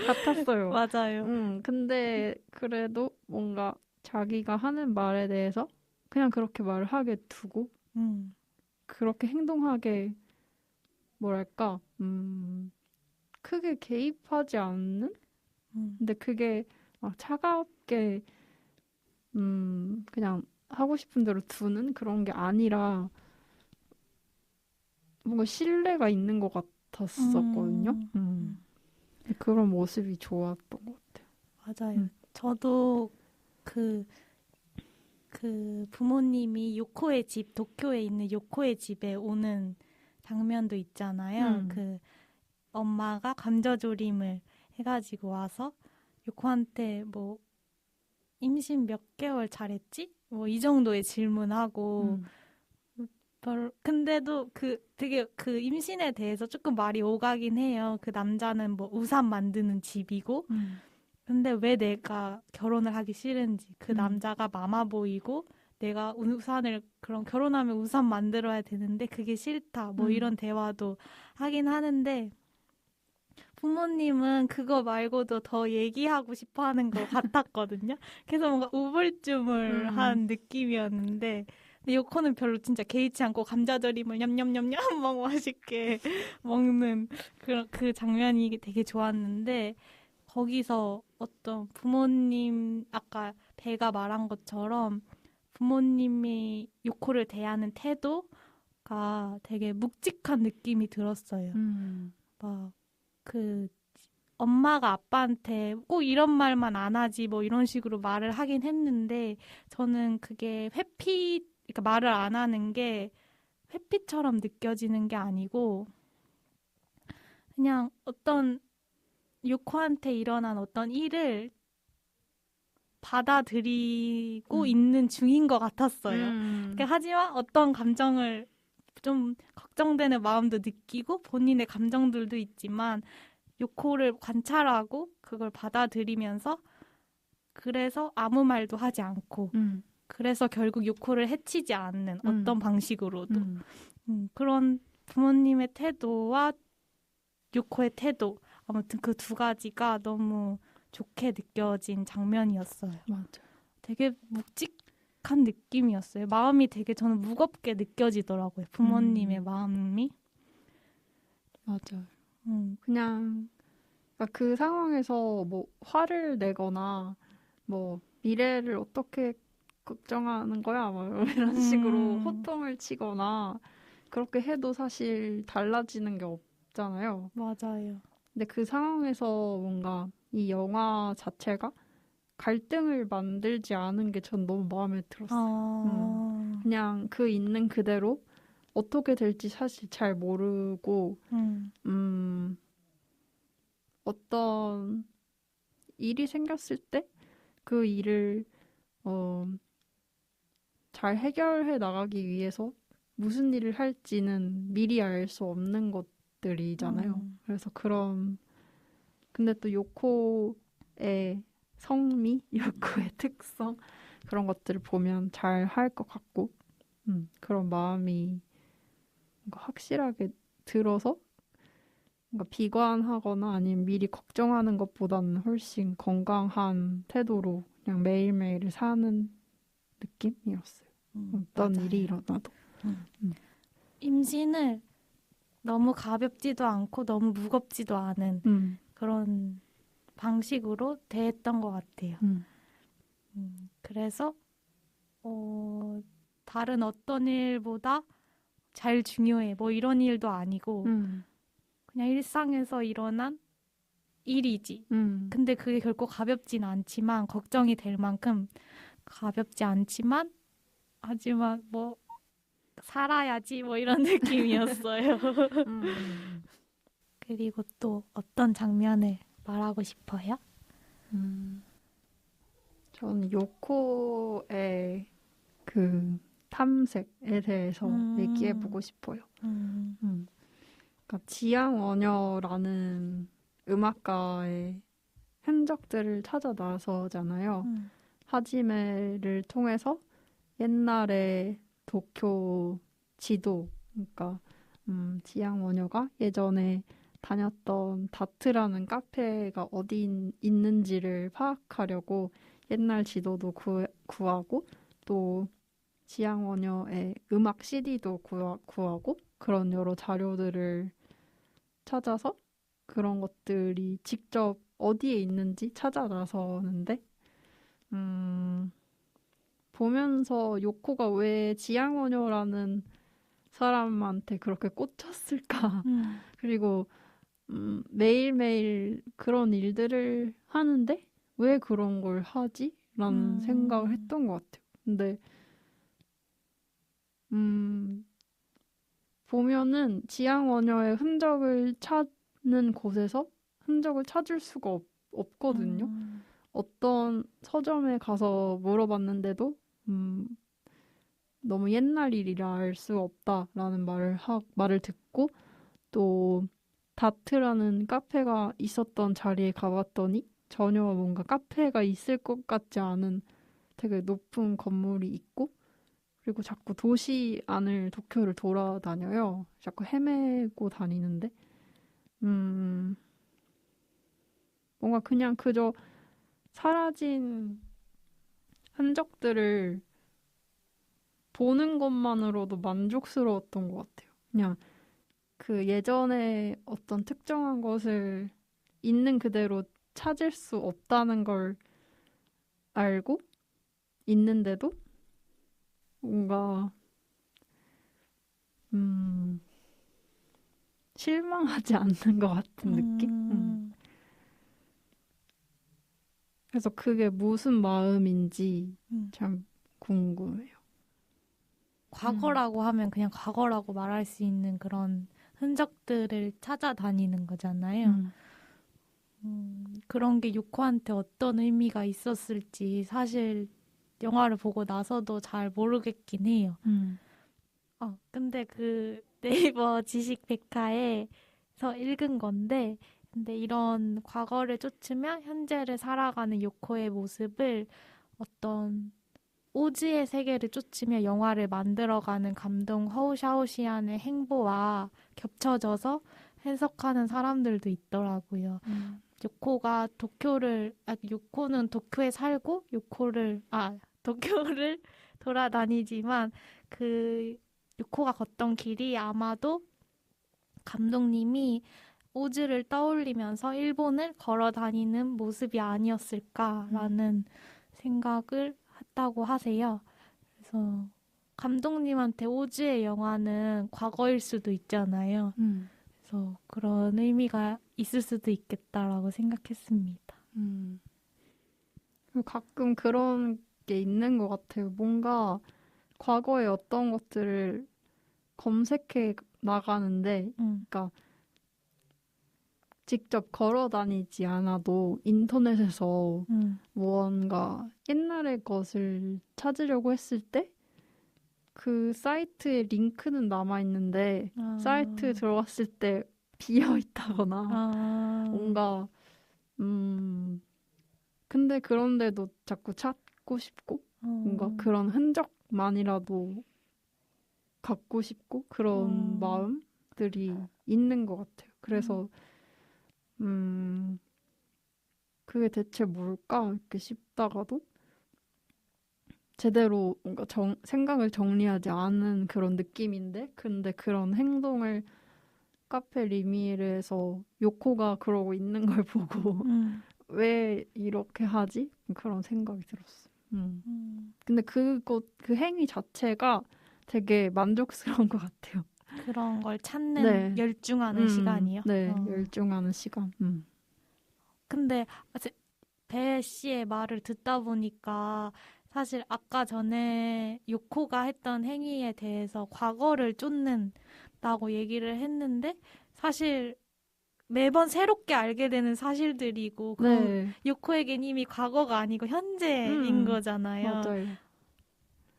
같았어요. 맞아요. 근데 그래도 뭔가 자기가 하는 말에 대해서 그냥 그렇게 말을 하게 두고 그렇게 행동하게 뭐랄까 크게 개입하지 않는? 근데 그게 막 차갑게 그냥 하고 싶은 대로 두는 그런 게 아니라 뭔가 신뢰가 있는 것 같았었거든요. 그런 모습이 좋았던 것 같아요. 맞아요. 저도 그 부모님이 요코의 집, 도쿄에 있는 요코의 집에 오는 장면도 있잖아요. 그 엄마가 감자조림을 해가지고 와서 요코한테 뭐 임신 몇 개월 잘했지? 뭐 이 정도의 질문하고 근데도 되게 그 임신에 대해서 조금 말이 오가긴 해요. 그 남자는 뭐 우산 만드는 집이고 근데 왜 내가 결혼을 하기 싫은지 그 남자가 마마보이고 내가 우산을 그럼 결혼하면 우산 만들어야 되는데 그게 싫다 뭐 이런 대화도 하긴 하는데 부모님은 그거 말고도 더 얘기하고 싶어 하는 것 같았거든요. 그래서 뭔가 우물쭈물한 느낌이었는데 근데 요코는 별로 진짜 개의치 않고 감자절임을 냠냠냠냠 막 맛있게 먹는 그 장면이 되게 좋았는데 거기서 어떤 부모님 아까 배가 말한 것처럼 부모님이 요코를 대하는 태도가 되게 묵직한 느낌이 들었어요. 막 그 엄마가 아빠한테 꼭 이런 말만 안 하지 뭐 이런 식으로 말을 하긴 했는데 저는 그게 그러니까 말을 안 하는 게 회피처럼 느껴지는 게 아니고 그냥 어떤 요코한테 일어난 어떤 일을 받아들이고 있는 중인 것 같았어요. 하지만 어떤 감정을 좀 걱정되는 마음도 느끼고 본인의 감정들도 있지만 요코를 관찰하고 그걸 받아들이면서 그래서 아무 말도 하지 않고 그래서 결국 요코를 해치지 않는 어떤 방식으로도 그런 부모님의 태도와 요코의 태도 아무튼 그 두 가지가 너무 좋게 느껴진 장면이었어요. 맞아요. 되게 묵직한 느낌이었어요. 마음이 되게 저는 무겁게 느껴지더라고요. 부모님의 마음이. 맞아요. 그냥 그러니까 그 상황에서 뭐 화를 내거나 뭐 미래를 어떻게 걱정하는 거야? 뭐 이런 식으로 호통을 치거나 그렇게 해도 사실 달라지는 게 없잖아요. 맞아요. 근데 그 상황에서 뭔가 이 영화 자체가 갈등을 만들지 않은 게 전 너무 마음에 들었어요. 그냥 그 있는 그대로 어떻게 될지 사실 잘 모르고 어떤 일이 생겼을 때 그 일을 잘 해결해 나가기 위해서 무슨 일을 할지는 미리 알 수 없는 것들이잖아요. 그래서 근데 또 요코의 성미, 요코의 특성 그런 것들을 보면 잘 할 것 같고 그런 마음이 뭔가 확실하게 들어서 뭔가 비관하거나 아니면 미리 걱정하는 것보다는 훨씬 건강한 태도로 그냥 매일매일을 사는 느낌이었어요. 어떤 맞아요. 일이 일어나도. 임신을 너무 가볍지도 않고 너무 무겁지도 않은 그런 방식으로 대했던 것 같아요. 그래서 다른 어떤 일보다 잘 중요해 뭐 이런 일도 아니고 그냥 일상에서 일어난 일이지. 근데 그게 결코 가볍진 않지만 걱정이 될 만큼 가볍지 않지만 하지만 뭐 살아야지 뭐 이런 느낌이었어요. 그리고 또 어떤 장면을 말하고 싶어요? 저는 요코의 그 탐색에 대해서 얘기해보고 싶어요. 그러니까 지향 원여라는 음악가의 흔적들을 찾아 나서잖아요. 하지메를 통해서 옛날에 도쿄 지도, 그러니까 지향 원효가 예전에 다녔던 다트라는 카페가 어디 있는지를 파악하려고 옛날 지도도 구하고 또 지향 원효의 음악 CD도 구하고 그런 여러 자료들을 찾아서 그런 것들이 직접 어디에 있는지 찾아 나서는데 보면서 요코가 왜 지향 원효라는 사람한테 그렇게 꽂혔을까? 그리고 매일매일 그런 일들을 하는데 왜 그런 걸 하지? 라는 생각을 했던 것 같아요. 근데 보면은 지향 원효의 흔적을 찾는 곳에서 흔적을 찾을 수가 없거든요. 어떤 서점에 가서 물어봤는데도 너무 옛날 일이라 알 수 없다라는 말을 듣고 또 다트라는 카페가 있었던 자리에 가봤더니 전혀 뭔가 카페가 있을 것 같지 않은 되게 높은 건물이 있고 그리고 자꾸 도시 안을 도쿄를 돌아다녀요. 자꾸 헤매고 다니는데 뭔가 그냥 그저 사라진 흔적들을 보는 것만으로도 만족스러웠던 것 같아요. 그냥 그 예전에 어떤 특정한 것을 있는 그대로 찾을 수 없다는 걸 알고 있는데도 뭔가 실망하지 않는 것 같은 느낌? 그래서 그게 무슨 마음인지 참 궁금해요. 과거라고 하면 그냥 과거라고 말할 수 있는 그런 흔적들을 찾아다니는 거잖아요. 그런 게 요코한테 어떤 의미가 있었을지 사실 영화를 보고 나서도 잘 모르겠긴 해요. 근데 그 네이버 지식 백화에서 읽은 건데, 근데 이런 과거를 쫓으며 현재를 살아가는 요코의 모습을 어떤 오즈의 세계를 쫓으며 영화를 만들어가는 감독 허우샤오시안의 행보와 겹쳐져서 해석하는 사람들도 있더라고요. 요코는 도쿄에 살고 도쿄를 돌아다니지만 그 요코가 걷던 길이 아마도 감독님이 오즈를 떠올리면서 일본을 걸어 다니는 모습이 아니었을까라는 생각을 했다고 하세요. 그래서 감독님한테 오즈의 영화는 과거일 수도 있잖아요. 그래서 그런 의미가 있을 수도 있겠다라고 생각했습니다. 가끔 그런 게 있는 것 같아요. 뭔가 과거의 어떤 것들을 검색해 나가는데, 그러니까 직접 걸어 다니지 않아도 인터넷에서 무언가 옛날의 것을 찾으려고 했을 때 그 사이트에 링크는 남아있는데 사이트에 들어갔을 때 비어 있다거나 뭔가 근데 그런데도 자꾸 찾고 싶고 뭔가 그런 흔적만이라도 갖고 싶고 그런 마음들이 있는 것 같아요. 그래서 그게 대체 뭘까 이렇게 싶다가도 제대로 뭔가 생각을 정리하지 않은 그런 느낌인데 근데 그런 행동을 카페 리미르에서 요코가 그러고 있는 걸 보고 왜 이렇게 하지? 그런 생각이 들었어요. 근데 그 행위 자체가 되게 만족스러운 것 같아요. 그런 걸 찾는 열중하는 시간이요? 네, 열중하는 시간. 근데 배 씨의 말을 듣다 보니까 사실 아까 전에 요코가 했던 행위에 대해서 과거를 쫓는다고 얘기를 했는데 사실 매번 새롭게 알게 되는 사실들이고 요코에겐 이미 과거가 아니고 현재인 거잖아요. 맞아요.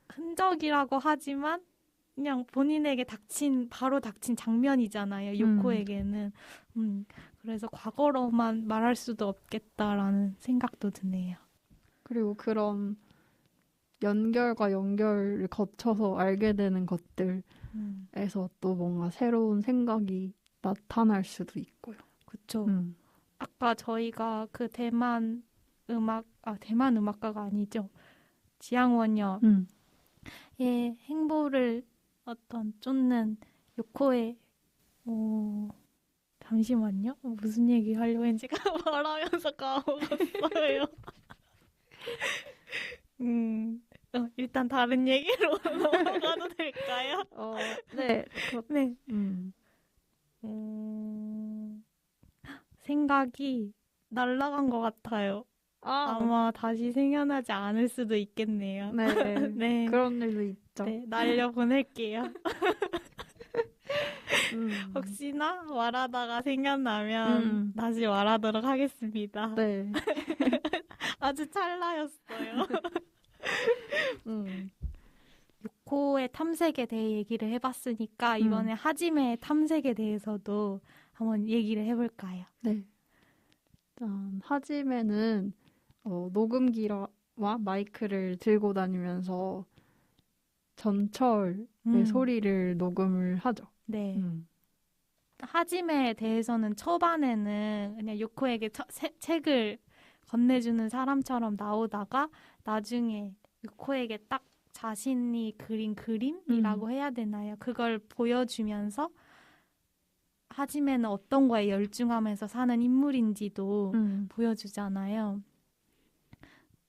흔적이라고 하지만 그냥 본인에게 바로 닥친 장면이잖아요. 요코에게는. 그래서 과거로만 말할 수도 없겠다라는 생각도 드네요. 그리고 그런 연결과 연결을 거쳐서 알게 되는 것들에서 또 뭔가 새로운 생각이 나타날 수도 있고요. 그쵸. 아까 저희가 그 대만 음악가가 아니죠. 지향원녀의 행보를 어떤 쫓는 요코의 잠시만요. 무슨 얘기 하려고 했는지 말하면서 까먹었어요. 일단 다른 얘기로 넘어가도 될까요? 네. 네. 생각이 날아간 것 같아요. 아마 다시 생겨나지 않을 수도 있겠네요. 네. 네. 그런 일도 있죠. 네, 날려보낼게요. 혹시나 말하다가 생각나면 다시 말하도록 하겠습니다. 네. 아주 찰나였어요. 요코의 탐색에 대해 얘기를 해봤으니까 이번에 하지메의 탐색에 대해서도 한번 얘기를 해볼까요? 네. 하지메는 녹음기와 마이크를 들고 다니면서 전철의 소리를 녹음을 하죠. 네. 하지메에 대해서는 초반에는 그냥 요코에게 책을 건네주는 사람처럼 나오다가 나중에 요코에게 딱 자신이 그린 그림이라고 해야 되나요? 그걸 보여주면서 하지메는 어떤 거에 열중하면서 사는 인물인지도 보여주잖아요.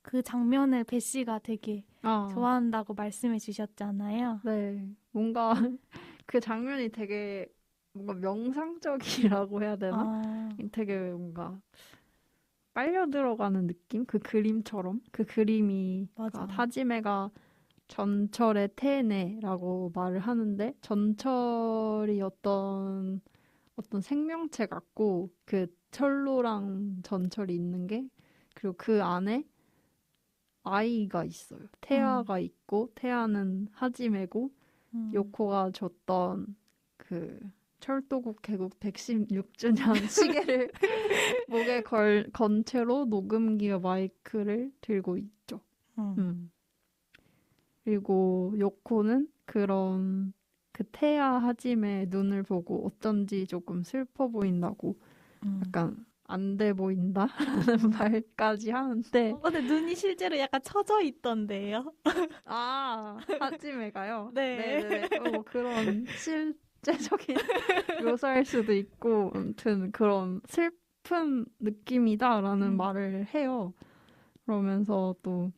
그 장면을 배 씨가 되게 좋아한다고 말씀해 주셨잖아요. 네. 뭔가 그 장면이 되게 뭔가 명상적이라고 해야 되나? 되게 뭔가 빨려 들어가는 느낌? 그 그림처럼? 그 그림이 하지메가 전철의 테네라고 말을 하는데 전철이 어떤 생명체 같고 그 철로랑 전철이 있는 게 그리고 그 안에 아이가 있어요. 태아가 있고 태아는 하지메고 요코가 줬던 그 철도국 개국 116주년 시계를 목에 건 채로 녹음기와 마이크를 들고 있죠. 그리고 요코는 그런 그 태아 하지메의 눈을 보고 어쩐지 조금 슬퍼 보인다고 약간 안 돼 보인다라는 말까지 하는데 근데 눈이 실제로 약간 처져 있던데요? 하지메가요? 네. 네네네. 뭐 그런 실제적인 묘사일 수도 있고 아무튼 그런 슬픈 느낌이다라는 말을 해요. 그러면서 또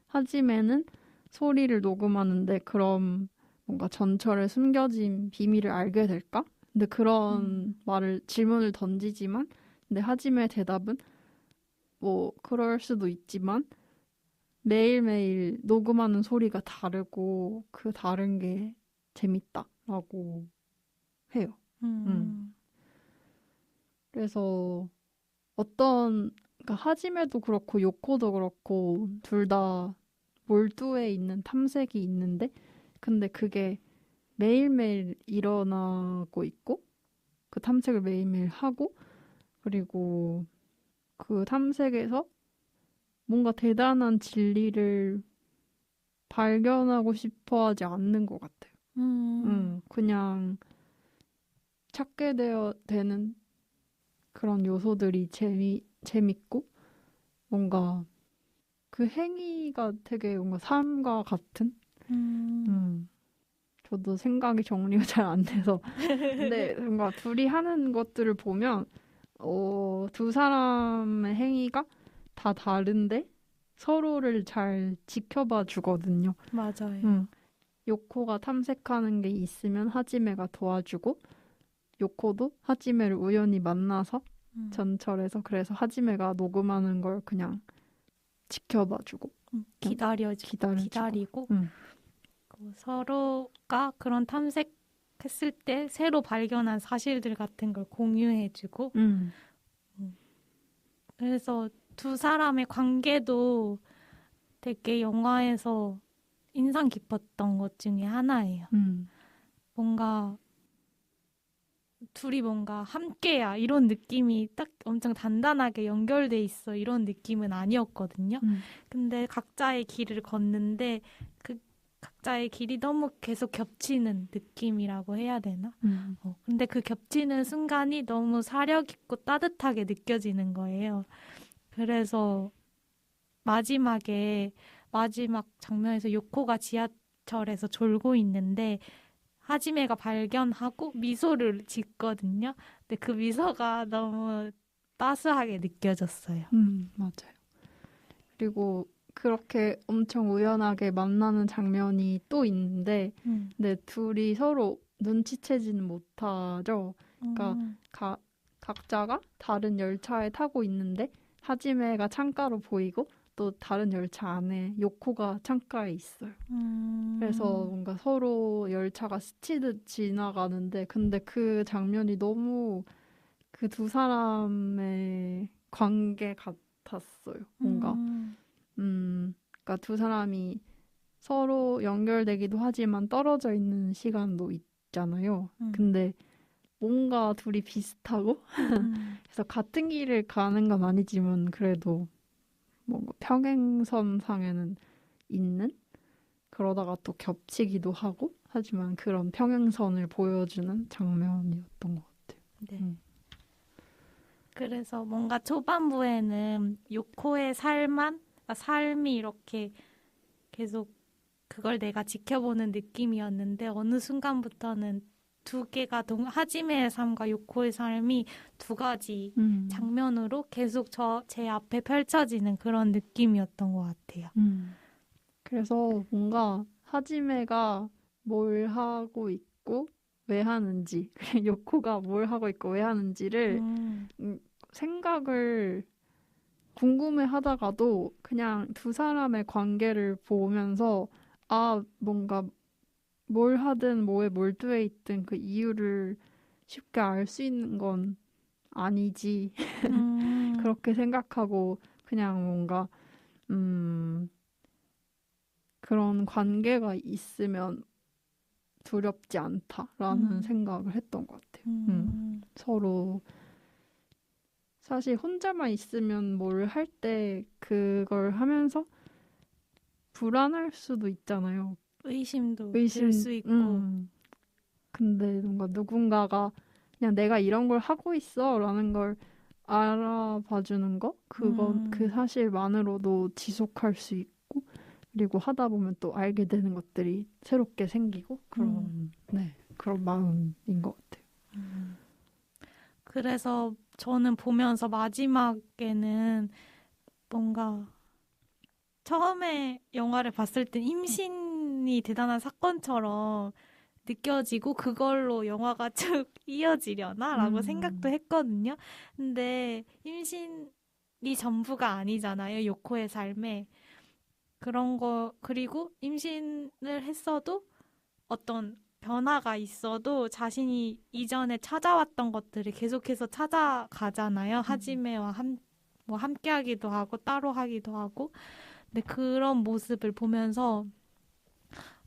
하지메는 소리를 녹음하는데 그럼 뭔가 전철에 숨겨진 비밀을 알게 될까? 근데 그런 질문을 던지지만 근데 하지메의 대답은 뭐 그럴 수도 있지만 매일매일 녹음하는 소리가 다르고 그 다른 게 재밌다라고 해요. 그래서 그러니까 하지메도 그렇고 요코도 그렇고 둘 다 몰두에 있는 탐색이 있는데 근데 그게 매일매일 일어나고 있고 그 탐색을 매일매일 하고 그리고 그 탐색에서 뭔가 대단한 진리를 발견하고 싶어 하지 않는 것 같아요. 그냥 찾게 되는 그런 요소들이 재밌고 뭔가 그 행위가 되게 뭔가 삶과 같은 저도 생각이 정리가 잘 안 돼서 근데 뭔가 둘이 하는 것들을 보면 두 사람의 행위가 다 다른데 서로를 잘 지켜봐 주거든요. 맞아요. 요코가 탐색하는 게 있으면 하지메가 도와주고 요코도 하지메를 우연히 만나서 전철에서 그래서 하지메가 녹음하는 걸 그냥 지켜봐주고 기다리고 서로가 그런 탐색했을 때 새로 발견한 사실들 같은 걸 공유해주고 그래서 두 사람의 관계도 되게 영화에서 인상 깊었던 것 중에 하나예요. 뭔가 둘이 뭔가 함께야 이런 느낌이 딱 엄청 단단하게 연결돼 있어 이런 느낌은 아니었거든요. 근데 각자의 길을 걷는데 그 각자의 길이 너무 계속 겹치는 느낌이라고 해야 되나? 근데 그 겹치는 순간이 너무 사력 있고 따뜻하게 느껴지는 거예요. 그래서 마지막 장면에서 요코가 지하철에서 졸고 있는데 하지메가 발견하고 미소를 짓거든요. 근데 그 미소가 너무 따스하게 느껴졌어요. 맞아요. 그리고 그렇게 엄청 우연하게 만나는 장면이 또 있는데, 근데 둘이 서로 눈치채지는 못하죠. 그러니까 각자가 다른 열차에 타고 있는데 하지메가 창가로 보이고 또 다른 열차 안에 요코가 창가에 있어요. 그래서 뭔가 서로 열차가 스치듯 지나가는데 근데 그 장면이 너무 그 두 사람의 관계 같았어요. 뭔가 그러니까 두 사람이 서로 연결되기도 하지만 떨어져 있는 시간도 있잖아요. 근데 뭔가 둘이 비슷하고 그래서 같은 길을 가는 건 아니지만 그래도 뭔가 평행선상에는 있는 그러다가 또 겹치기도 하고 하지만 그런 평행선을 보여주는 장면이었던 것 같아요. 네. 그래서 뭔가 초반부에는 요코의 삶이 이렇게 계속 그걸 내가 지켜보는 느낌이었는데 어느 순간부터는 두 개가 하지메의 삶과 요코의 삶이 두 가지 장면으로 계속 제 앞에 펼쳐지는 그런 느낌이었던 것 같아요. 그래서 뭔가 하지메가 뭘 하고 있고 왜 하는지 요코가 뭘 하고 있고 왜 하는지를 생각을 궁금해 하다가도 그냥 두 사람의 관계를 보면서 뭔가 뭘 하든 뭐에 몰두해 있든 그 이유를 쉽게 알 수 있는 건 아니지. 그렇게 생각하고 그냥 뭔가 그런 관계가 있으면 두렵지 않다라는 생각을 했던 것 같아요. 서로 사실 혼자만 있으면 뭘 할 때 그걸 하면서 불안할 수도 있잖아요. 의심도 들 수 있고. 근데 뭔가 누군가가 그냥 내가 이런 걸 하고 있어 라는 걸 알아봐주는 거? 그 사실만으로도 지속할 수 있고 그리고 하다 보면 또 알게 되는 것들이 새롭게 생기고 그런 마음인 것 같아요. 그래서 저는 보면서 마지막에는 뭔가 처음에 영화를 봤을 때 임신이 대단한 사건처럼 느껴지고 그걸로 영화가 쭉 이어지려나라고 생각도 했거든요. 근데 임신이 전부가 아니잖아요. 요코의 삶에. 그리고 임신을 했어도 어떤 변화가 있어도 자신이 이전에 찾아왔던 것들을 계속해서 찾아가잖아요. 하지메와 함께 하기도 하고 따로 하기도 하고. 근데 그런 모습을 보면서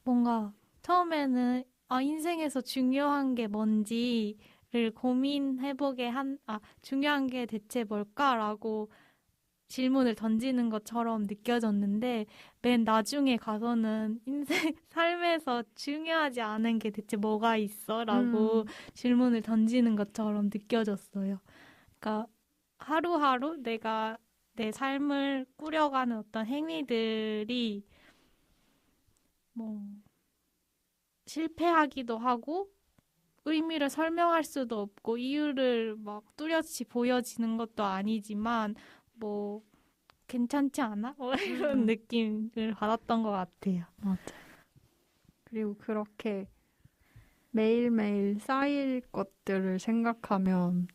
뭔가 처음에는 인생에서 중요한 게 뭔지를 중요한 게 대체 뭘까라고 질문을 던지는 것처럼 느껴졌는데 맨 나중에 가서는 삶에서 중요하지 않은 게 대체 뭐가 있어? 라고 질문을 던지는 것처럼 느껴졌어요. 그러니까 하루하루 내가 내 삶을 꾸려가는 어떤 행위들이 뭐 실패하기도 하고 의미를 설명할 수도 없고 이유를 막 뚜렷이 보여지는 것도 아니지만 뭐 괜찮지 않아? 이런 느낌을 받았던 것 같아요. 맞아요. 그리고 그렇게 매일매일 쌓일 것들을 생각하면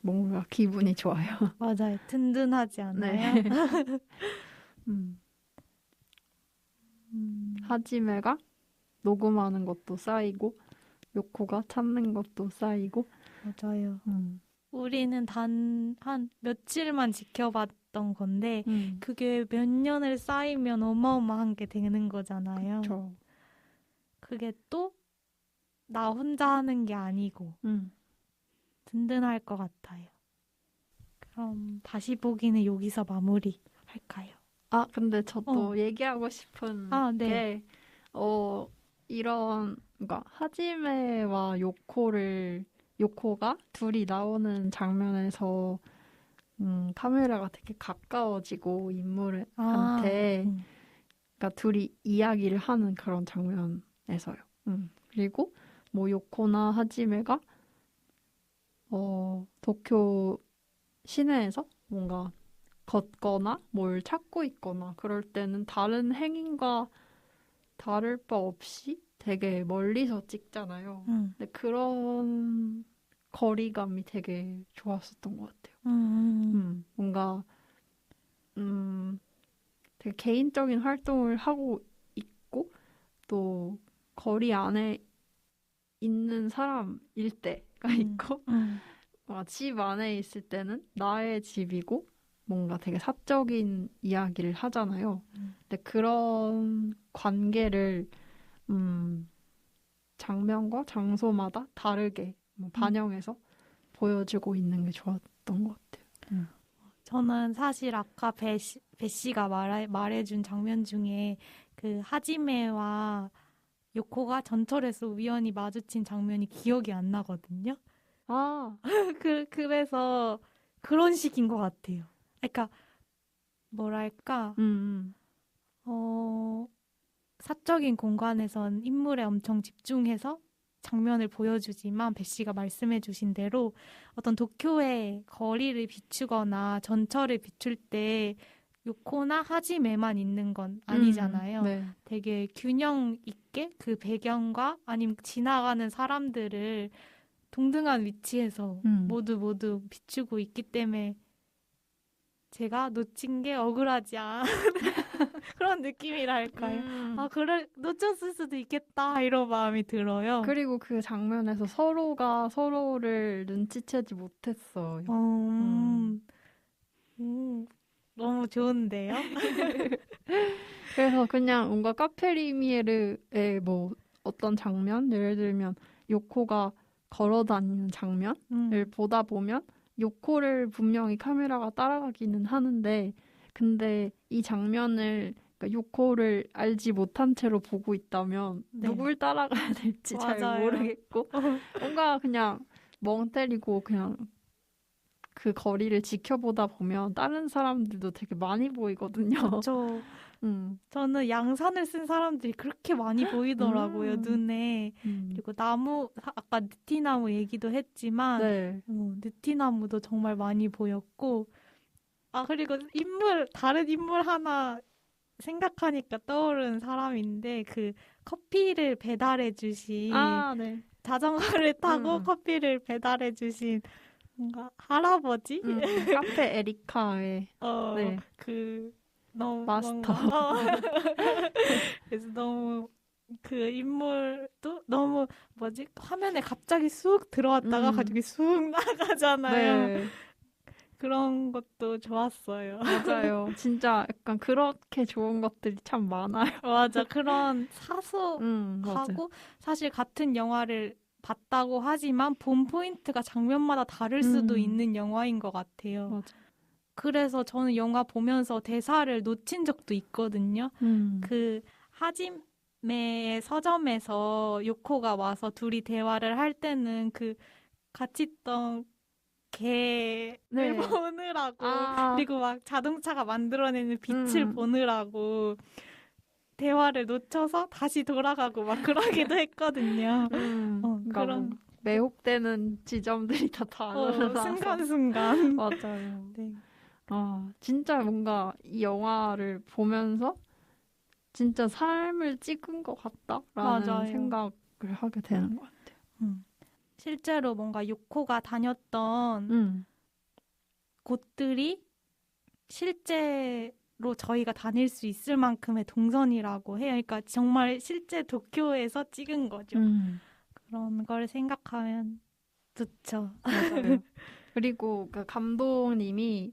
뭔가 기분이 좋아요. 맞아요. 든든하지 않아요? 네. 하지메가 녹음하는 것도 쌓이고 요코가 찾는 것도 쌓이고 맞아요. 우리는 단 한 며칠만 지켜봤던 건데 그게 몇 년을 쌓이면 어마어마한 게 되는 거잖아요. 그쵸. 그게 또 나 혼자 하는 게 아니고 든든할 것 같아요. 그럼 다시 보기는 여기서 마무리할까요? 근데 저 또 얘기하고 싶은 네. 게, 그러니까 하지메와 요코가 둘이 나오는 장면에서, 카메라가 되게 가까워지고 인물한테, 그러니까 둘이 이야기를 하는 그런 장면에서요. 그리고 뭐 요코나 하지메가, 도쿄 시내에서 뭔가 걷거나 뭘 찾고 있거나 그럴 때는 다른 행인과 다를 바 없이 되게 멀리서 찍잖아요. 근데 그런 거리감이 되게 좋았었던 것 같아요. 뭔가 되게 개인적인 활동을 하고 있고 또 거리 안에 있는 사람일 때가 있고 집 안에 있을 때는 나의 집이고 뭔가 되게 사적인 이야기를 하잖아요. 근데 그런 관계를 장면과 장소마다 다르게 반영해서 보여주고 있는 게 좋았던 것 같아요. 저는 사실 아까 배씨가 말해준 장면 중에 그 하지메와 요코가 전철에서 우연히 마주친 장면이 기억이 안 나거든요. 그래서 그런 식인 것 같아요. 그러니까 뭐랄까 사적인 공간에선 인물에 엄청 집중해서 장면을 보여주지만 배씨가 말씀해주신 대로 어떤 도쿄의 거리를 비추거나 전철을 비출 때 요코나 하지메만 있는 건 아니잖아요. 네. 되게 균형 있게 그 배경과 아니면 지나가는 사람들을 동등한 위치에서 모두 비추고 있기 때문에 제가 놓친 게 억울하지 않은 그런 느낌이랄까요. 그래, 놓쳤을 수도 있겠다, 이런 마음이 들어요. 그리고 그 장면에서 서로가 서로를 눈치채지 못했어요. 너무 좋은데요? 그래서 그냥 뭔가 카페리미에르의 뭐 어떤 장면, 예를 들면 요코가 걸어다니는 장면을 보다 보면 요코를 분명히 카메라가 따라가기는 하는데 근데 이 장면을 그러니까 요코를 알지 못한 채로 보고 있다면 누굴 따라가야 될지 잘 모르겠고 뭔가 그냥 멍 때리고 그냥 그 거리를 지켜보다 보면 다른 사람들도 되게 많이 보이거든요. 그렇죠. 저는 양산을 쓴 사람들이 그렇게 많이 보이더라고요, 눈에. 그리고 나무, 아까 느티나무 얘기도 했지만, 느티나무도 정말 많이 보였고, 그리고 다른 인물 하나 생각하니까 떠오르는 사람인데, 그 커피를 배달해주신, 자전거를 타고 커피를 배달해주신, 뭔가 할아버지? 카페 에리카의 너무 마스터. 그래서 너무 그 인물도 너무 화면에 갑자기 쑥 들어왔다가 갑자기 쑥 나가잖아요. 그런 것도 좋았어요. 맞아요. 진짜 약간 그렇게 좋은 것들이 참 많아요. 맞아. 그런 사소하고 사실 같은 영화를 봤다고 하지만 본 포인트가 장면마다 다를 수도 있는 영화인 것 같아요. 맞아. 그래서 저는 영화 보면서 대사를 놓친 적도 있거든요. 그 하지메의 서점에서 요코가 와서 둘이 대화를 할 때는 그 같이 있던 개를 보느라고 그리고 막 자동차가 만들어내는 빛을 보느라고 대화를 놓쳐서 다시 돌아가고 막 그러기도 했거든요. 그런 매혹되는 지점들이 다 다르다. 순간순간. 맞아요. 네. 진짜 뭔가 이 영화를 보면서 진짜 삶을 찍은 것 같다라는 생각을 하게 되는 것 같아요. 실제로 뭔가 요코가 다녔던 곳들이 실제로 저희가 다닐 수 있을 만큼의 동선이라고 해요. 그러니까 정말 실제 도쿄에서 찍은 거죠. 그런 걸 생각하면 좋죠. 맞아요. 그리고 그 감독님이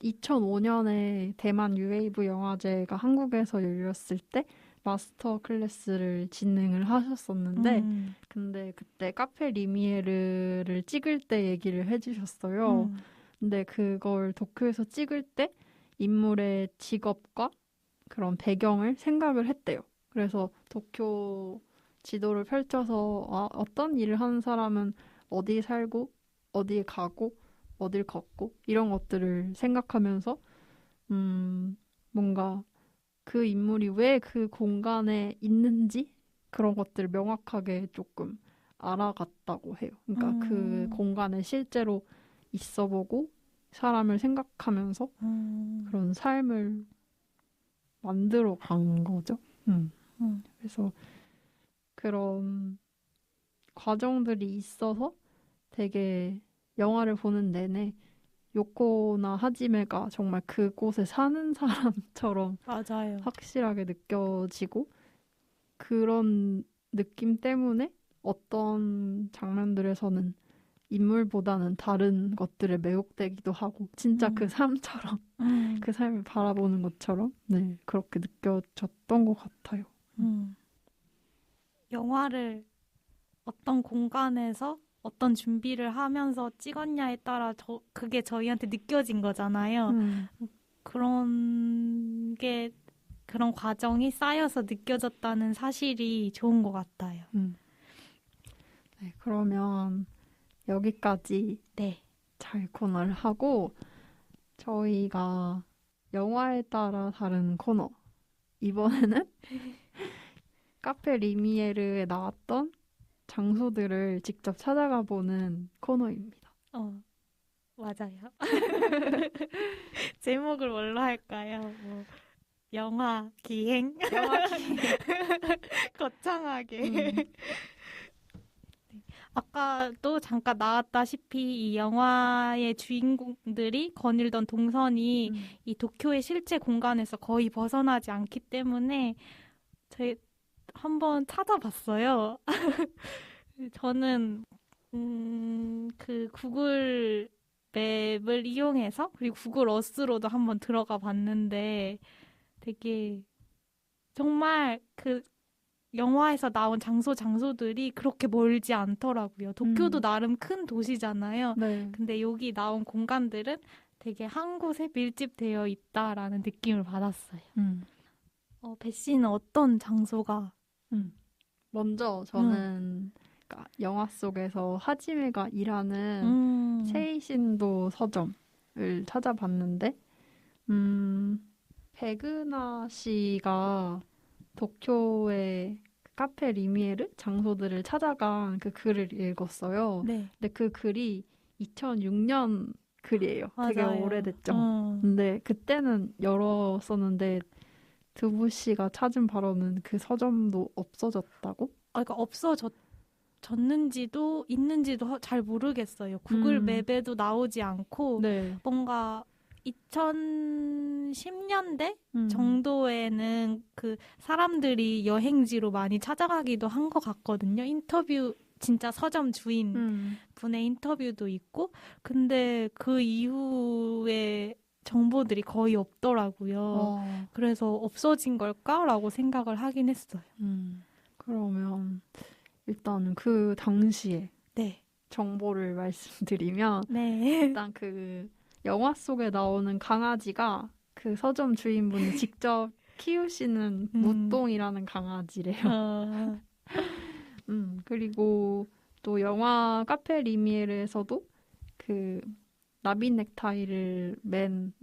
2005년에 대만 유웨이브 영화제가 한국에서 열렸을 때 마스터 클래스를 진행을 하셨었는데 근데 그때 카페 리미에르를 찍을 때 얘기를 해주셨어요. 근데 그걸 도쿄에서 찍을 때 인물의 직업과 그런 배경을 생각을 했대요. 그래서 도쿄 지도를 펼쳐서 어떤 일을 하는 사람은 어디에 살고 어디에 가고 어딜 걷고 이런 것들을 생각하면서 뭔가 그 인물이 왜 그 공간에 있는지 그런 것들을 명확하게 조금 알아갔다고 해요. 그러니까 그 공간에 실제로 있어보고 사람을 생각하면서 그런 삶을 만들어 간 거죠. 그래서 그런 과정들이 있어서 되게 영화를 보는 내내 요코나 하지메가 정말 그곳에 사는 사람처럼 맞아요. 확실하게 느껴지고 그런 느낌 때문에 어떤 장면들에서는 인물보다는 다른 것들에 매혹되기도 하고 진짜 그 삶처럼 그 삶을 바라보는 것처럼 네 그렇게 느껴졌던 것 같아요. 영화를 어떤 공간에서 어떤 준비를 하면서 찍었냐에 따라 그게 저희한테 느껴진 거잖아요. 그런 과정이 쌓여서 느껴졌다는 사실이 좋은 것 같아요. 네, 그러면 여기까지 네. 잘 코너를 하고 저희가 영화에 따라 다른 코너 이번에는 카페 리미에르에 나왔던 장소들을 직접 찾아가 보는 코너입니다. 맞아요. 제목을 뭘로 할까요? 뭐 영화 기행? 거창하게. 아까도 잠깐 나왔다시피 이 영화의 주인공들이 거닐던 동선이 이 도쿄의 실제 공간에서 거의 벗어나지 않기 때문에 저희 한번 찾아봤어요. 저는 그 구글 맵을 이용해서 그리고 구글 어스로도 한번 들어가 봤는데 되게 정말 그 영화에서 나온 장소들이 그렇게 멀지 않더라고요. 도쿄도 나름 큰 도시잖아요. 네. 근데 여기 나온 공간들은 되게 한 곳에 밀집되어 있다라는 느낌을 받았어요. 배 씨는 어떤 장소가? 먼저 저는 그러니까 영화 속에서 하지메가 일하는 세이신도 서점을 찾아봤는데 백은하 씨가 도쿄의 카페 리미에르 장소들을 찾아간 그 글을 읽었어요. 네. 근데 그 글이 2006년 글이에요. 맞아요. 되게 오래됐죠. 근데 그때는 열었었는데 드부 씨가 찾은 바로는 그 서점도 없어졌다고? 그러니까 없어졌는지도 있는지도 잘 모르겠어요. 구글 맵에도 나오지 않고 네. 뭔가 2010년대 정도에는 그 사람들이 여행지로 많이 찾아가기도 한 것 같거든요. 인터뷰 진짜 서점 주인 분의 인터뷰도 있고 근데 그 이후에 정보들이 거의 없더라고요. 그래서 없어진 걸까라고 생각을 하긴 했어요. 그러면 일단 그 당시에 네. 정보를 말씀드리면 네. 일단 그 영화 속에 나오는 강아지가 그 서점 주인분이 직접 키우시는 무똥이라는 강아지래요. 그리고 또 영화 카페 리미에르에서도 그 나비 넥타이를 맨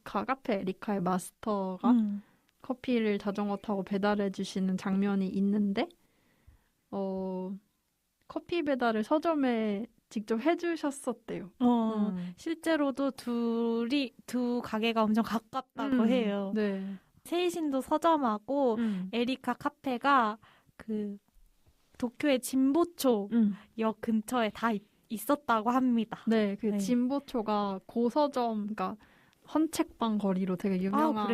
카페 에리카의 마스터가 커피를 자전거 타고 배달해 주시는 장면이 있는데 커피 배달을 서점에 직접 해주셨었대요. 실제로도 두 가게가 엄청 가깝다고 해요. 네. 세이신도 서점하고 에리카 카페가 그 도쿄의 진보초 역 근처에 다 있었다고 합니다. 네, 그 진보초가 고서점, 그러니까 헌책방 거리로 되게 유명한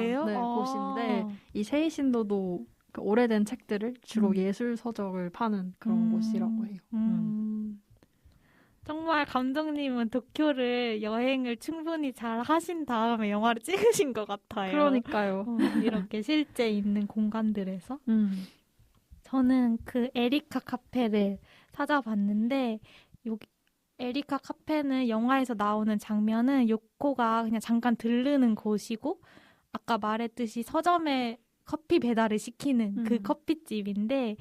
곳인데 이 세이신도도 그 오래된 책들을 주로 예술 서적을 파는 그런 곳이라고 해요. 정말 감독님은 도쿄를 여행을 충분히 잘 하신 다음에 영화를 찍으신 것 같아요. 그러니까요. 이렇게 실제 있는 공간들에서. 저는 그 에리카 카페를 찾아봤는데, 여기 에리카 카페는 영화에서 나오는 장면은 요코가 그냥 잠깐 들르는 곳이고, 아까 말했듯이 서점에 커피 배달을 시키는 그 커피집인데,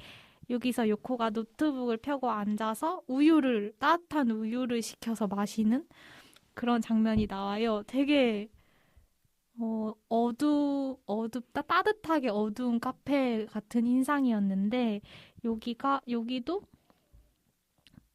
여기서 요코가 노트북을 펴고 앉아서 따뜻한 우유를 시켜서 마시는 그런 장면이 나와요. 되게 어둡다, 따뜻하게 어두운 카페 같은 인상이었는데, 여기도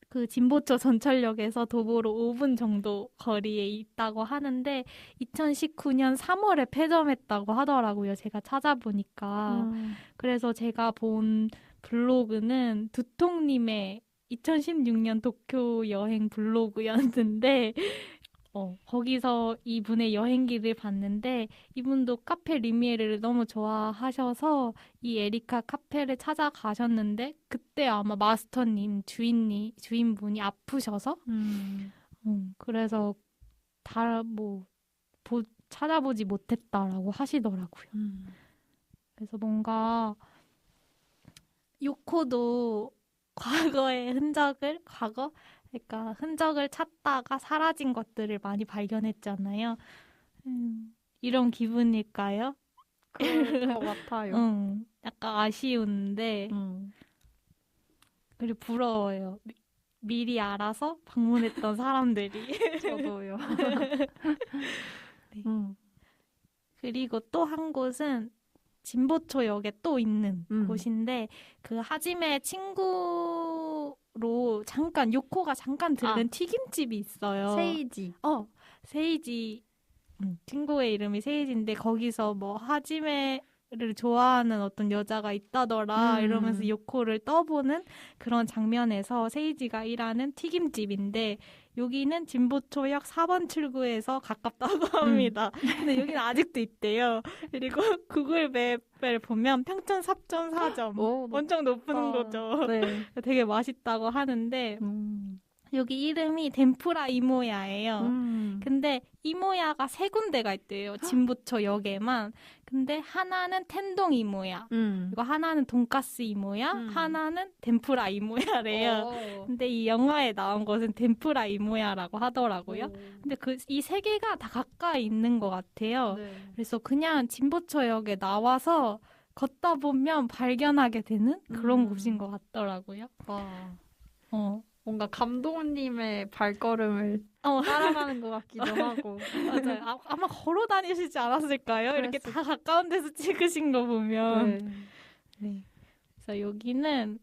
그 진보초 전철역에서 도보로 5분 정도 거리에 있다고 하는데, 2019년 3월에 폐점했다고 하더라고요. 제가 찾아보니까. 그래서 제가 본 블로그는 두통님의 2016년 도쿄 여행 블로그였는데, 거기서 이분의 여행기를 봤는데, 이분도 카페 리미에르를 너무 좋아하셔서 이 에리카 카페를 찾아가셨는데, 그때 아마 마스터님, 주인분이 아프셔서, 그래서 찾아보지 못했다라고 하시더라고요. 그래서 뭔가, 요코도 과거의 그러니까 흔적을 찾다가 사라진 것들을 많이 발견했잖아요. 이런 기분일까요? 그럴 것 같아요. 약간 아쉬운데, 그리고 부러워요. 미리 알아서 방문했던 사람들이. 저도요. 네. 그리고 또 한 곳은 진보초역에 또 있는 곳인데, 그 하지메 친구로 잠깐 요코가 잠깐 들른 튀김집이 있어요. 세이지. 친구의 이름이 세이지인데, 거기서 뭐 하지메를 좋아하는 어떤 여자가 있다더라 이러면서 요코를 떠보는 그런 장면에서 세이지가 일하는 튀김집인데, 여기는 진보초역 4번 출구에서 가깝다고 합니다. 근데 여기는 아직도 있대요. 그리고 구글 맵을 보면 평점 4.4점. 엄청 높은 거죠. 네. 되게 맛있다고 하는데, 여기 이름이 덴푸라 이모야예요. 근데 이모야가 3군데가 있대요. 진보초역에만. 근데 하나는 텐동 이모야. 그리고 하나는 돈가스 이모야. 하나는 덴푸라 이모야래요. 근데 이 영화에 나온 것은 덴푸라 이모야라고 하더라고요. 근데 이 3개가 다 가까이 있는 것 같아요. 네. 그래서 그냥 진보초역에 나와서 걷다 보면 발견하게 되는 그런 곳인 것 같더라고요. 뭔가 감독님의 발걸음을 따라가는 것 같기도 하고. 맞아요. 아마 걸어 다니시지 않았을까요? 이렇게 다 가까운 데서 찍으신 거 보면. 네. 그래서 여기는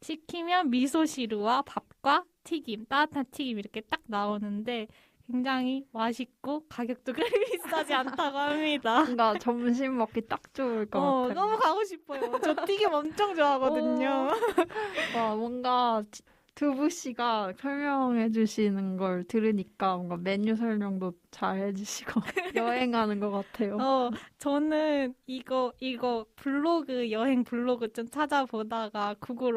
시키면 미소시루와 밥과 튀김, 따뜻한 튀김 이렇게 딱 나오는데, 굉장히 맛있고 가격도 그리 비싸지 않다고 합니다. 뭔가 점심 먹기 딱 좋을 것 같아요. 너무 가고 싶어요. 저 튀김 엄청 좋아하거든요. 뭔가 두부 씨가 설명해 주시는 걸 들으니까 뭔가 메뉴 설명도 잘 해주시고 여행하는 것 같아요. 저는 이거 여행 블로그 좀 찾아보다가 구글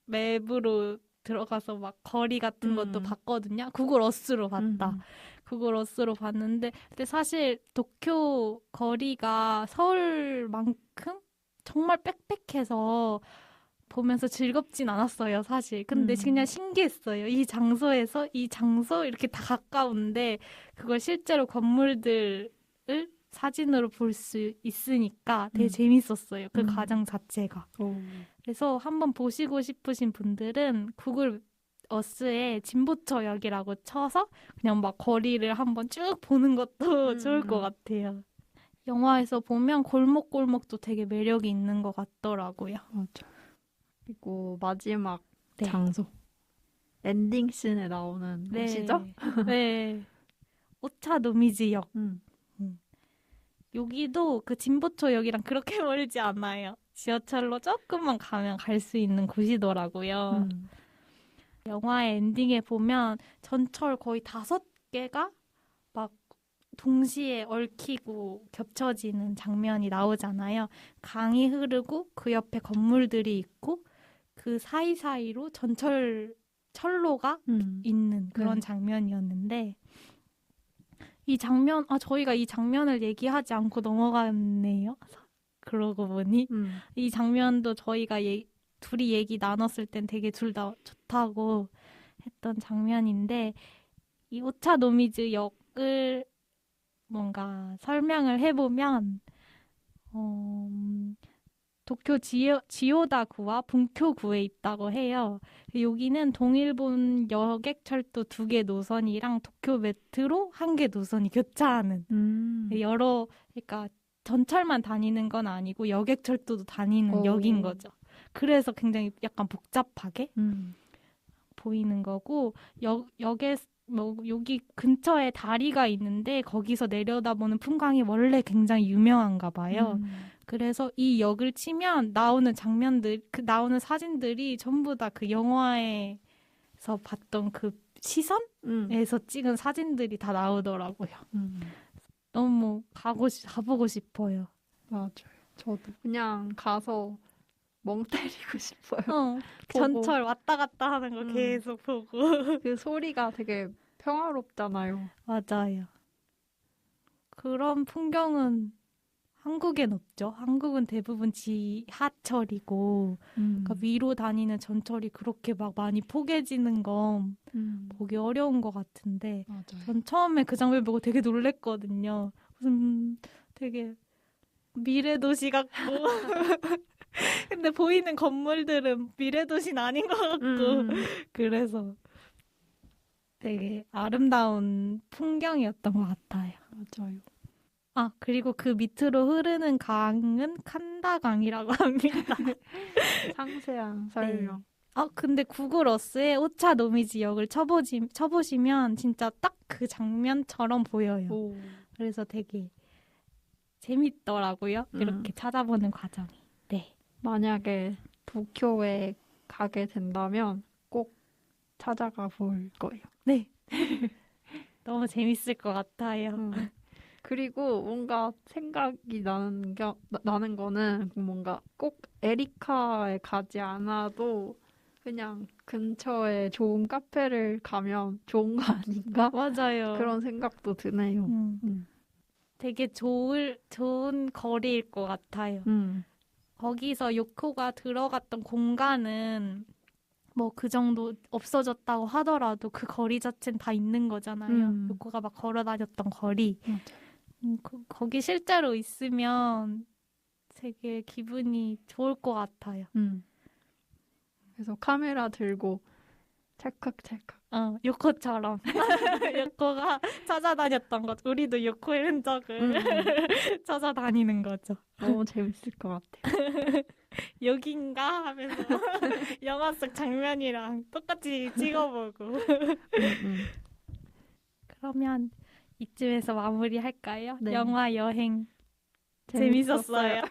맵으로 들어가서 막 거리 같은 것도 봤거든요. 구글 어스로 봤다. 구글 어스로 봤는데, 근데 사실 도쿄 거리가 서울만큼 정말 빽빽해서 보면서 즐겁진 않았어요, 사실. 근데 그냥 신기했어요. 이 장소 이렇게 다 가까운데 그걸 실제로 건물들을 사진으로 볼 수 있으니까 되게 재밌었어요. 그 과정 자체가. 그래서 한번 보시고 싶으신 분들은 구글 어스에 진보초역이라고 쳐서 그냥 막 거리를 한번 쭉 보는 것도 좋을 것 같아요. 영화에서 보면 골목골목도 되게 매력이 있는 것 같더라고요. 맞아. 그리고 마지막 장소. 엔딩 씬에 나오는 곳이죠? 네. 오차노미즈역. 여기도 그 진보초역이랑 그렇게 멀지 않아요. 지하철로 조금만 가면 갈 수 있는 곳이더라고요. 영화의 엔딩에 보면 전철 거의 5개가 막 동시에 얽히고 겹쳐지는 장면이 나오잖아요. 강이 흐르고 그 옆에 건물들이 있고 그 사이사이로 전철 철로가 있는 그런 네. 장면이었는데 이 장면, 저희가 이 장면을 얘기하지 않고 넘어갔네요. 그러고 보니 이 장면도 저희가 둘이 얘기 나눴을 땐 되게 둘 다 좋다고 했던 장면인데 이 오차노미즈 역을 뭔가 설명을 해보면 도쿄 지오다구와 bunkyō구에 있다고 해요. 여기는 동일본 여객철도 2개 노선이랑 도쿄 메트로 1개 노선이 교차하는 그러니까 전철만 다니는 건 아니고 여객철도도 다니는 역인 거죠. 그래서 굉장히 약간 복잡하게 보이는 거고 역에 뭐 여기 근처에 다리가 있는데 거기서 내려다보는 풍광이 원래 굉장히 유명한가 봐요. 그래서 이 역을 치면 나오는 나오는 사진들이 전부 다 그 영화에서 봤던 그 시선에서 찍은 사진들이 다 나오더라고요. 너무 가보고 싶어요. 맞아요. 저도 그냥 가서 멍 때리고 싶어요. 전철 왔다 갔다 하는 거 계속 보고. 그 소리가 되게 평화롭잖아요. 맞아요. 그런 풍경은 한국엔 없죠. 한국은 대부분 지하철이고 그러니까 위로 다니는 전철이 그렇게 막 많이 포개지는 건 보기 어려운 것 같은데 맞아요. 전 처음에 그 장면 보고 되게 놀랬거든요. 무슨 되게 미래도시 같고 근데 보이는 건물들은 미래도시는 아닌 것 같고 그래서 되게 아름다운 풍경이었던 것 같아요. 맞아요. 그리고 그 밑으로 흐르는 강은 칸다강이라고 합니다. 상세한 설명. 근데 구글 어스에 오차노미즈 역을 쳐보시면 진짜 딱 그 장면처럼 보여요. 그래서 되게 재밌더라고요. 이렇게 찾아보는 과정이. 네. 만약에 도쿄에 가게 된다면 꼭 찾아가 볼 거예요. 네. 너무 재밌을 것 같아요. 그리고 뭔가 생각이 나는 거는 뭔가 꼭 에리카에 가지 않아도 그냥 근처에 좋은 카페를 가면 좋은 거 아닌가? 맞아요. 그런 생각도 드네요. 되게 좋은 거리일 것 같아요. 거기서 요코가 들어갔던 공간은 뭐 그 정도 없어졌다고 하더라도 그 거리 자체는 다 있는 거잖아요. 요코가 막 걸어 다녔던 거리. 거기 실제로 있으면 되게 기분이 좋을 것 같아요. 그래서 카메라 들고 찰칵찰칵. 요코처럼. 요코가 찾아다녔던 것. 우리도 요코의 흔적을 찾아다니는 거죠. 너무 재밌을 것 같아요. 여긴가 하면서 영화 속 장면이랑 똑같이 찍어보고. 그러면 이쯤에서 마무리할까요? 네. 영화 여행 재밌었어요.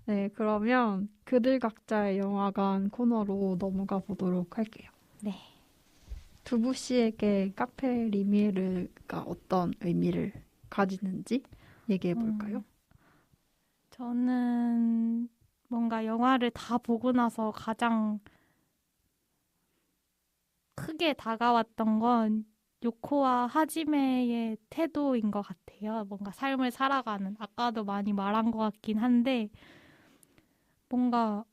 네, 그러면 그들 각자의 영화관 코너로 넘어가 보도록 할게요. 네. 두부 씨에게 카페 리미에르가 어떤 의미를 가지는지 얘기해 볼까요? 저는 뭔가 영화를 다 보고 나서 가장 크게 다가왔던 건 요코와 하지메의 태도인 것 같아요. 뭔가 삶을 살아가는, 아까도 많이 말한 것 같긴 한데, 뭔가,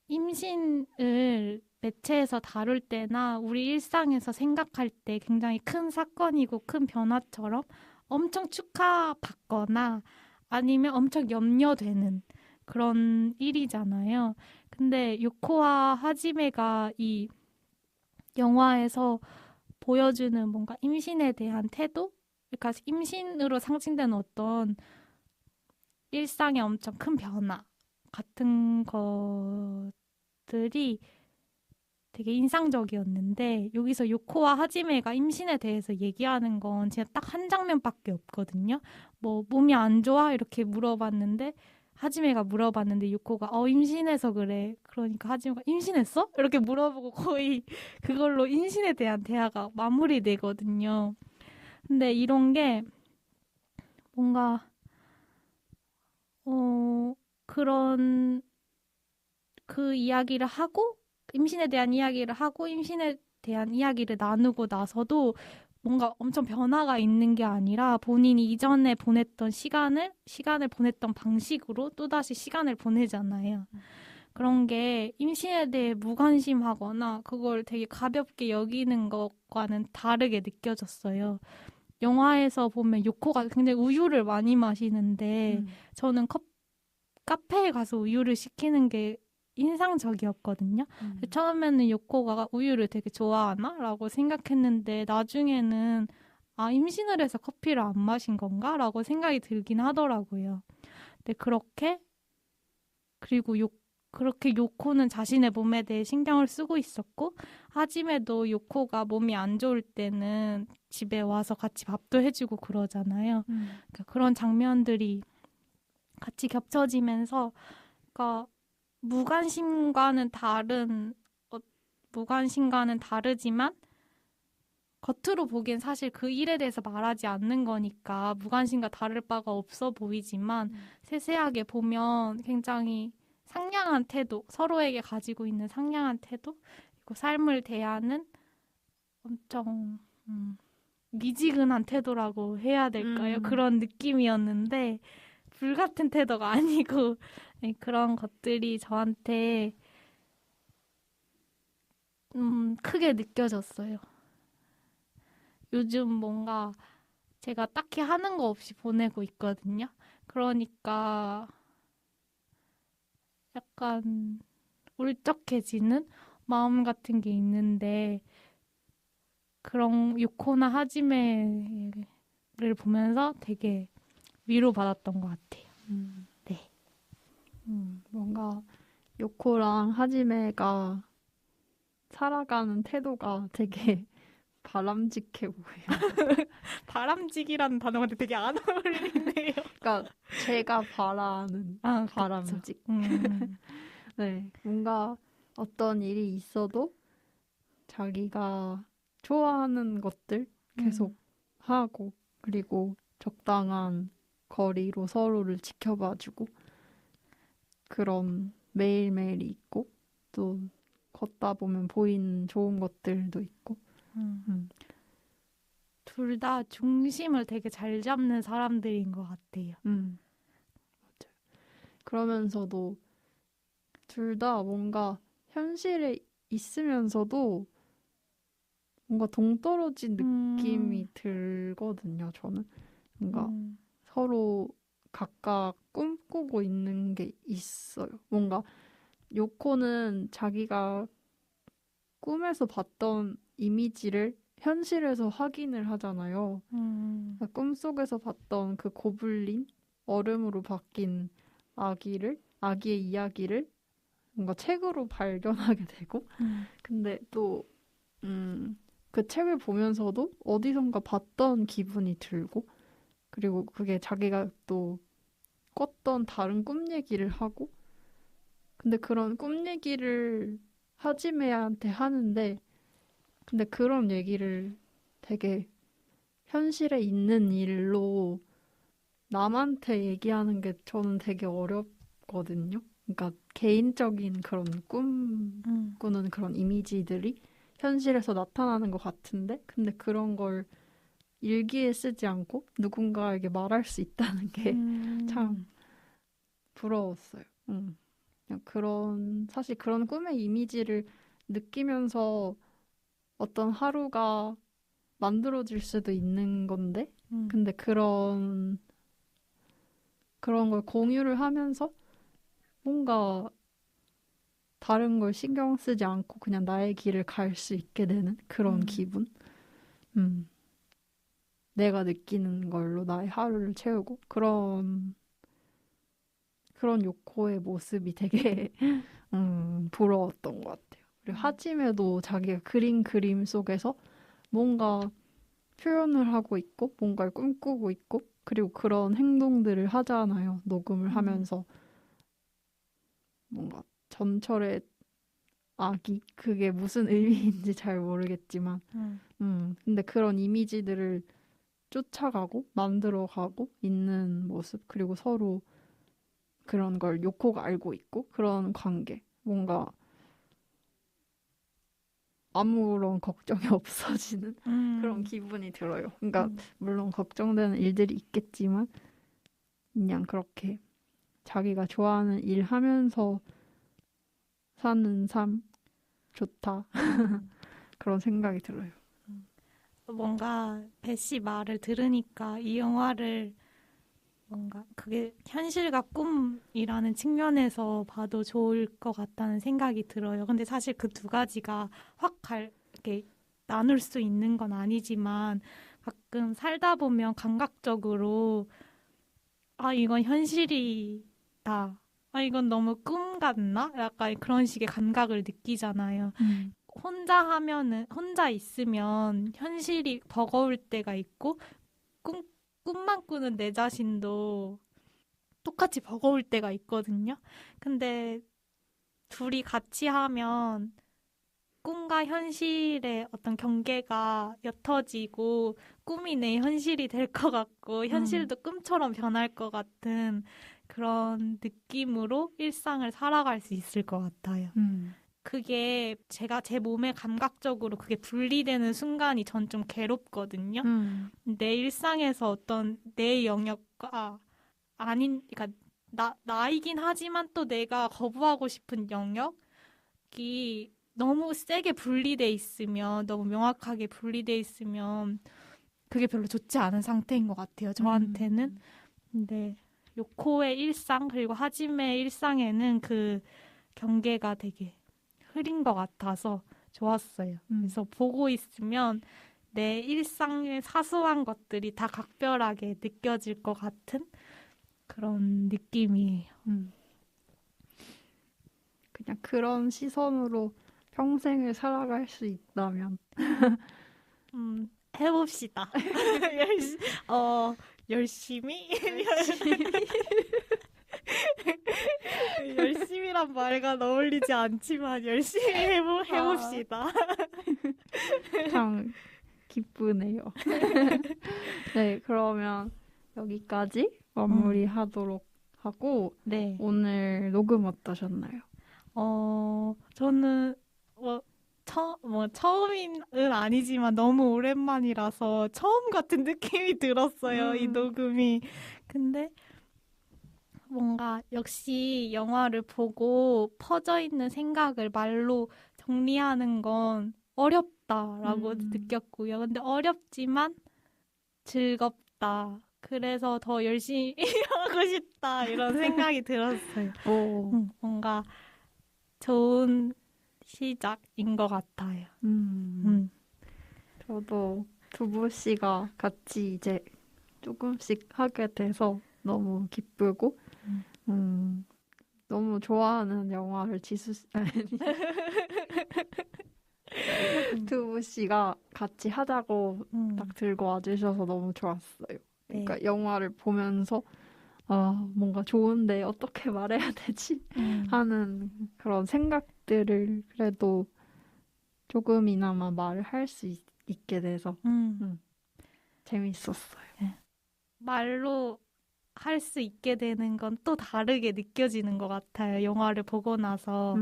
임신을 매체에서 다룰 때나 우리 일상에서 생각할 때 굉장히 큰 사건이고 큰 변화처럼 엄청 축하받거나 아니면 엄청 염려되는 그런 일이잖아요. 근데 요코와 하지메가 이 영화에서 보여주는 뭔가 임신에 대한 태도? 그러니까 임신으로 상징되는 어떤 일상의 엄청 큰 변화 같은 것들이 되게 인상적이었는데 여기서 요코와 하지메가 임신에 대해서 얘기하는 건 진짜 딱 한 장면밖에 없거든요. 뭐 몸이 안 좋아? 이렇게 물어봤는데 하지메가 물어봤는데 요코가 임신해서 그래. 그러니까 하지메가 임신했어? 이렇게 물어보고 거의 그걸로 임신에 대한 대화가 마무리되거든요. 근데 이런 게 뭔가 그런 그 이야기를 하고 임신에 대한 이야기를 하고 임신에 대한 이야기를 나누고 나서도 뭔가 엄청 변화가 있는 게 아니라 본인이 이전에 보냈던 시간을 보냈던 방식으로 또다시 시간을 보내잖아요. 그런 게 임신에 대해 무관심하거나 그걸 되게 가볍게 여기는 것과는 다르게 느껴졌어요. 영화에서 보면 요코가 굉장히 우유를 많이 마시는데 저는 카페에 가서 우유를 시키는 게 인상적이었거든요. 처음에는 요코가 우유를 되게 좋아하나? 라고 생각했는데 나중에는 임신을 해서 커피를 안 마신 건가? 라고 생각이 들긴 하더라고요. 근데 그렇게 요코는 자신의 몸에 대해 신경을 쓰고 있었고 하지메도 요코가 몸이 안 좋을 때는 집에 와서 같이 밥도 해주고 그러잖아요. 그러니까 그런 장면들이 같이 겹쳐지면서 그러니까 무관심과는 다르지만 겉으로 보기엔 사실 그 일에 대해서 말하지 않는 거니까 무관심과 다를 바가 없어 보이지만 세세하게 보면 굉장히 상냥한 태도, 서로에게 가지고 있는 상냥한 태도, 그리고 삶을 대하는 엄청 미지근한 태도라고 해야 될까요? 그런 느낌이었는데 불같은 태도가 아니고 네, 그런 것들이 저한테 크게 느껴졌어요. 요즘 뭔가 제가 딱히 하는 거 없이 보내고 있거든요. 그러니까 약간 울적해지는 마음 같은 게 있는데 그런 유코나 하지메를 보면서 되게 위로받았던 것 같아요. 네. 뭔가 요코랑 하지메가 살아가는 태도가 되게 바람직해 보여요. 바람직이라는 단어가 되게 안 어울리네요. 그러니까 제가 바라는 바람직. 네, 뭔가 어떤 일이 있어도 자기가 좋아하는 것들 계속 하고 그리고 적당한 거리로 서로를 지켜봐주고 그런 매일매일이 있고 또 걷다 보면 보이는 좋은 것들도 있고 둘 다 중심을 되게 잘 잡는 사람들인 것 같아요. 맞아요. 그러면서도 둘 다 뭔가 현실에 있으면서도 뭔가 동떨어진 느낌이 들거든요, 저는. 뭔가 서로 각각 꿈꾸고 있는 게 있어요. 뭔가 요코는 자기가 꿈에서 봤던 이미지를 현실에서 확인을 하잖아요. 그러니까 꿈속에서 봤던 그 고블린, 얼음으로 바뀐 아기의 이야기를 뭔가 책으로 발견하게 되고, 근데 또, 그 책을 보면서도 어디선가 봤던 기분이 들고, 그리고 그게 자기가 또 꿨던 다른 꿈 얘기를 하고, 근데 그런 꿈 얘기를 하지메한테 하는데, 근데 그런 얘기를 되게 현실에 있는 일로 남한테 얘기하는 게 저는 되게 어렵거든요. 그러니까 개인적인 그런 꿈꾸는 그런 이미지들이 현실에서 나타나는 것 같은데, 근데 그런 걸 일기에 쓰지 않고 누군가에게 말할 수 있다는 게 참 부러웠어요. 그냥 사실 그런 꿈의 이미지를 느끼면서 어떤 하루가 만들어질 수도 있는 건데, 근데 그런 걸 공유를 하면서 뭔가 다른 걸 신경 쓰지 않고 그냥 나의 길을 갈 수 있게 되는 그런 기분? 내가 느끼는 걸로 나의 하루를 채우고 그런 요코의 모습이 되게 부러웠던 것 같아요. 그리고 하지메도 자기가 그린 그림 속에서 뭔가 표현을 하고 있고 뭔가를 꿈꾸고 있고 그리고 그런 행동들을 하잖아요. 녹음을 하면서 뭔가 전철의 아기? 그게 무슨 의미인지 잘 모르겠지만 근데 그런 이미지들을 쫓아가고 만들어가고 있는 모습 그리고 서로 그런 걸 요코가 알고 있고 그런 관계 뭔가 아무런 걱정이 없어지는 그런 기분이 들어요. 그러니까 물론 걱정되는 일들이 있겠지만 그냥 그렇게 자기가 좋아하는 일 하면서 사는 삶 좋다. 그런 생각이 들어요. 뭔가 배씨 말을 들으니까 이 영화를 뭔가 그게 현실과 꿈이라는 측면에서 봐도 좋을 것 같다는 생각이 들어요. 근데 사실 그 두 가지가 이렇게 나눌 수 있는 건 아니지만 가끔 살다 보면 감각적으로 아, 이건 현실이다. 아, 이건 너무 꿈 같나? 약간 그런 식의 감각을 느끼잖아요. 혼자 있으면 현실이 버거울 때가 있고, 꿈, 꿈만 꾸는 내 자신도 똑같이 버거울 때가 있거든요. 근데 둘이 같이 하면 꿈과 현실의 어떤 경계가 옅어지고 꿈이 내 현실이 될 것 같고 현실도 꿈처럼 변할 것 같은 그런 느낌으로 일상을 살아갈 수 있을 것 같아요. 그게 제가 제 몸에 감각적으로 그게 분리되는 순간이 전 좀 괴롭거든요. 내 일상에서 어떤 내 영역과 그러니까 나이긴 하지만 또 내가 거부하고 싶은 영역이 너무 세게 분리돼 있으면, 너무 명확하게 분리돼 있으면 그게 별로 좋지 않은 상태인 것 같아요. 저한테는. 근데 요코의 일상 그리고 하지메의 일상에는 그 경계가 되게 흐린 것 같아서 좋았어요. 그래서 보고 있으면 내 일상의 사소한 것들이 다 각별하게 느껴질 것 같은 그런 느낌이에요. 그냥 그런 시선으로 평생을 살아갈 수 있다면 해봅시다. 열심히? 열심히란 말과 어울리지 않지만 열심히 해봅시다. 참 기쁘네요. 네, 그러면 여기까지 마무리하도록 하고 네. 오늘 녹음 어떠셨나요? 저는 처음은 아니지만 너무 오랜만이라서 처음 같은 느낌이 들었어요. 이 녹음이. 근데 뭔가 역시 영화를 보고 퍼져 있는 생각을 말로 정리하는 건 어렵다라고 느꼈고요. 근데 어렵지만 즐겁다. 그래서 더 열심히 하고 싶다. 이런 생각이 들었어요. 뭔가 좋은 시작인 것 같아요. 저도 두부 씨가 같이 이제 조금씩 하게 돼서 너무 기쁘고 너무 좋아하는 영화를 두부 씨가 같이 하자고 딱 들고 와주셔서 너무 좋았어요. 그러니까 영화를 보면서 뭔가 좋은데 어떻게 말해야 되지? 하는 그런 생각들을 그래도 조금이나마 말을 할 수 있게 돼서 재밌었어요. 네. 말로 할 수 있게 되는 건 또 다르게 느껴지는 것 같아요. 영화를 보고 나서.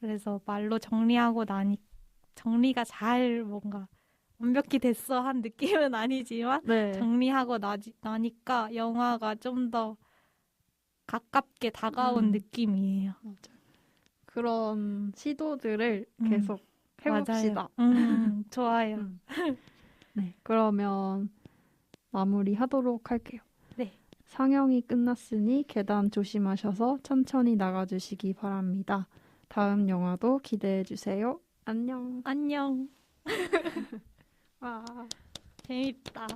그래서 말로 정리가 잘 뭔가 완벽히 됐어 한 느낌은 아니지만 네. 정리하고 나니까 영화가 좀 더 가깝게 다가온 느낌이에요. 맞아요. 그런 시도들을 계속 해봅시다. 좋아요. 네, 그러면 마무리하도록 할게요. 네. 상영이 끝났으니 계단 조심하셔서 천천히 나가주시기 바랍니다. 다음 영화도 기대해주세요. 안녕. 안녕. 와. 재밌다.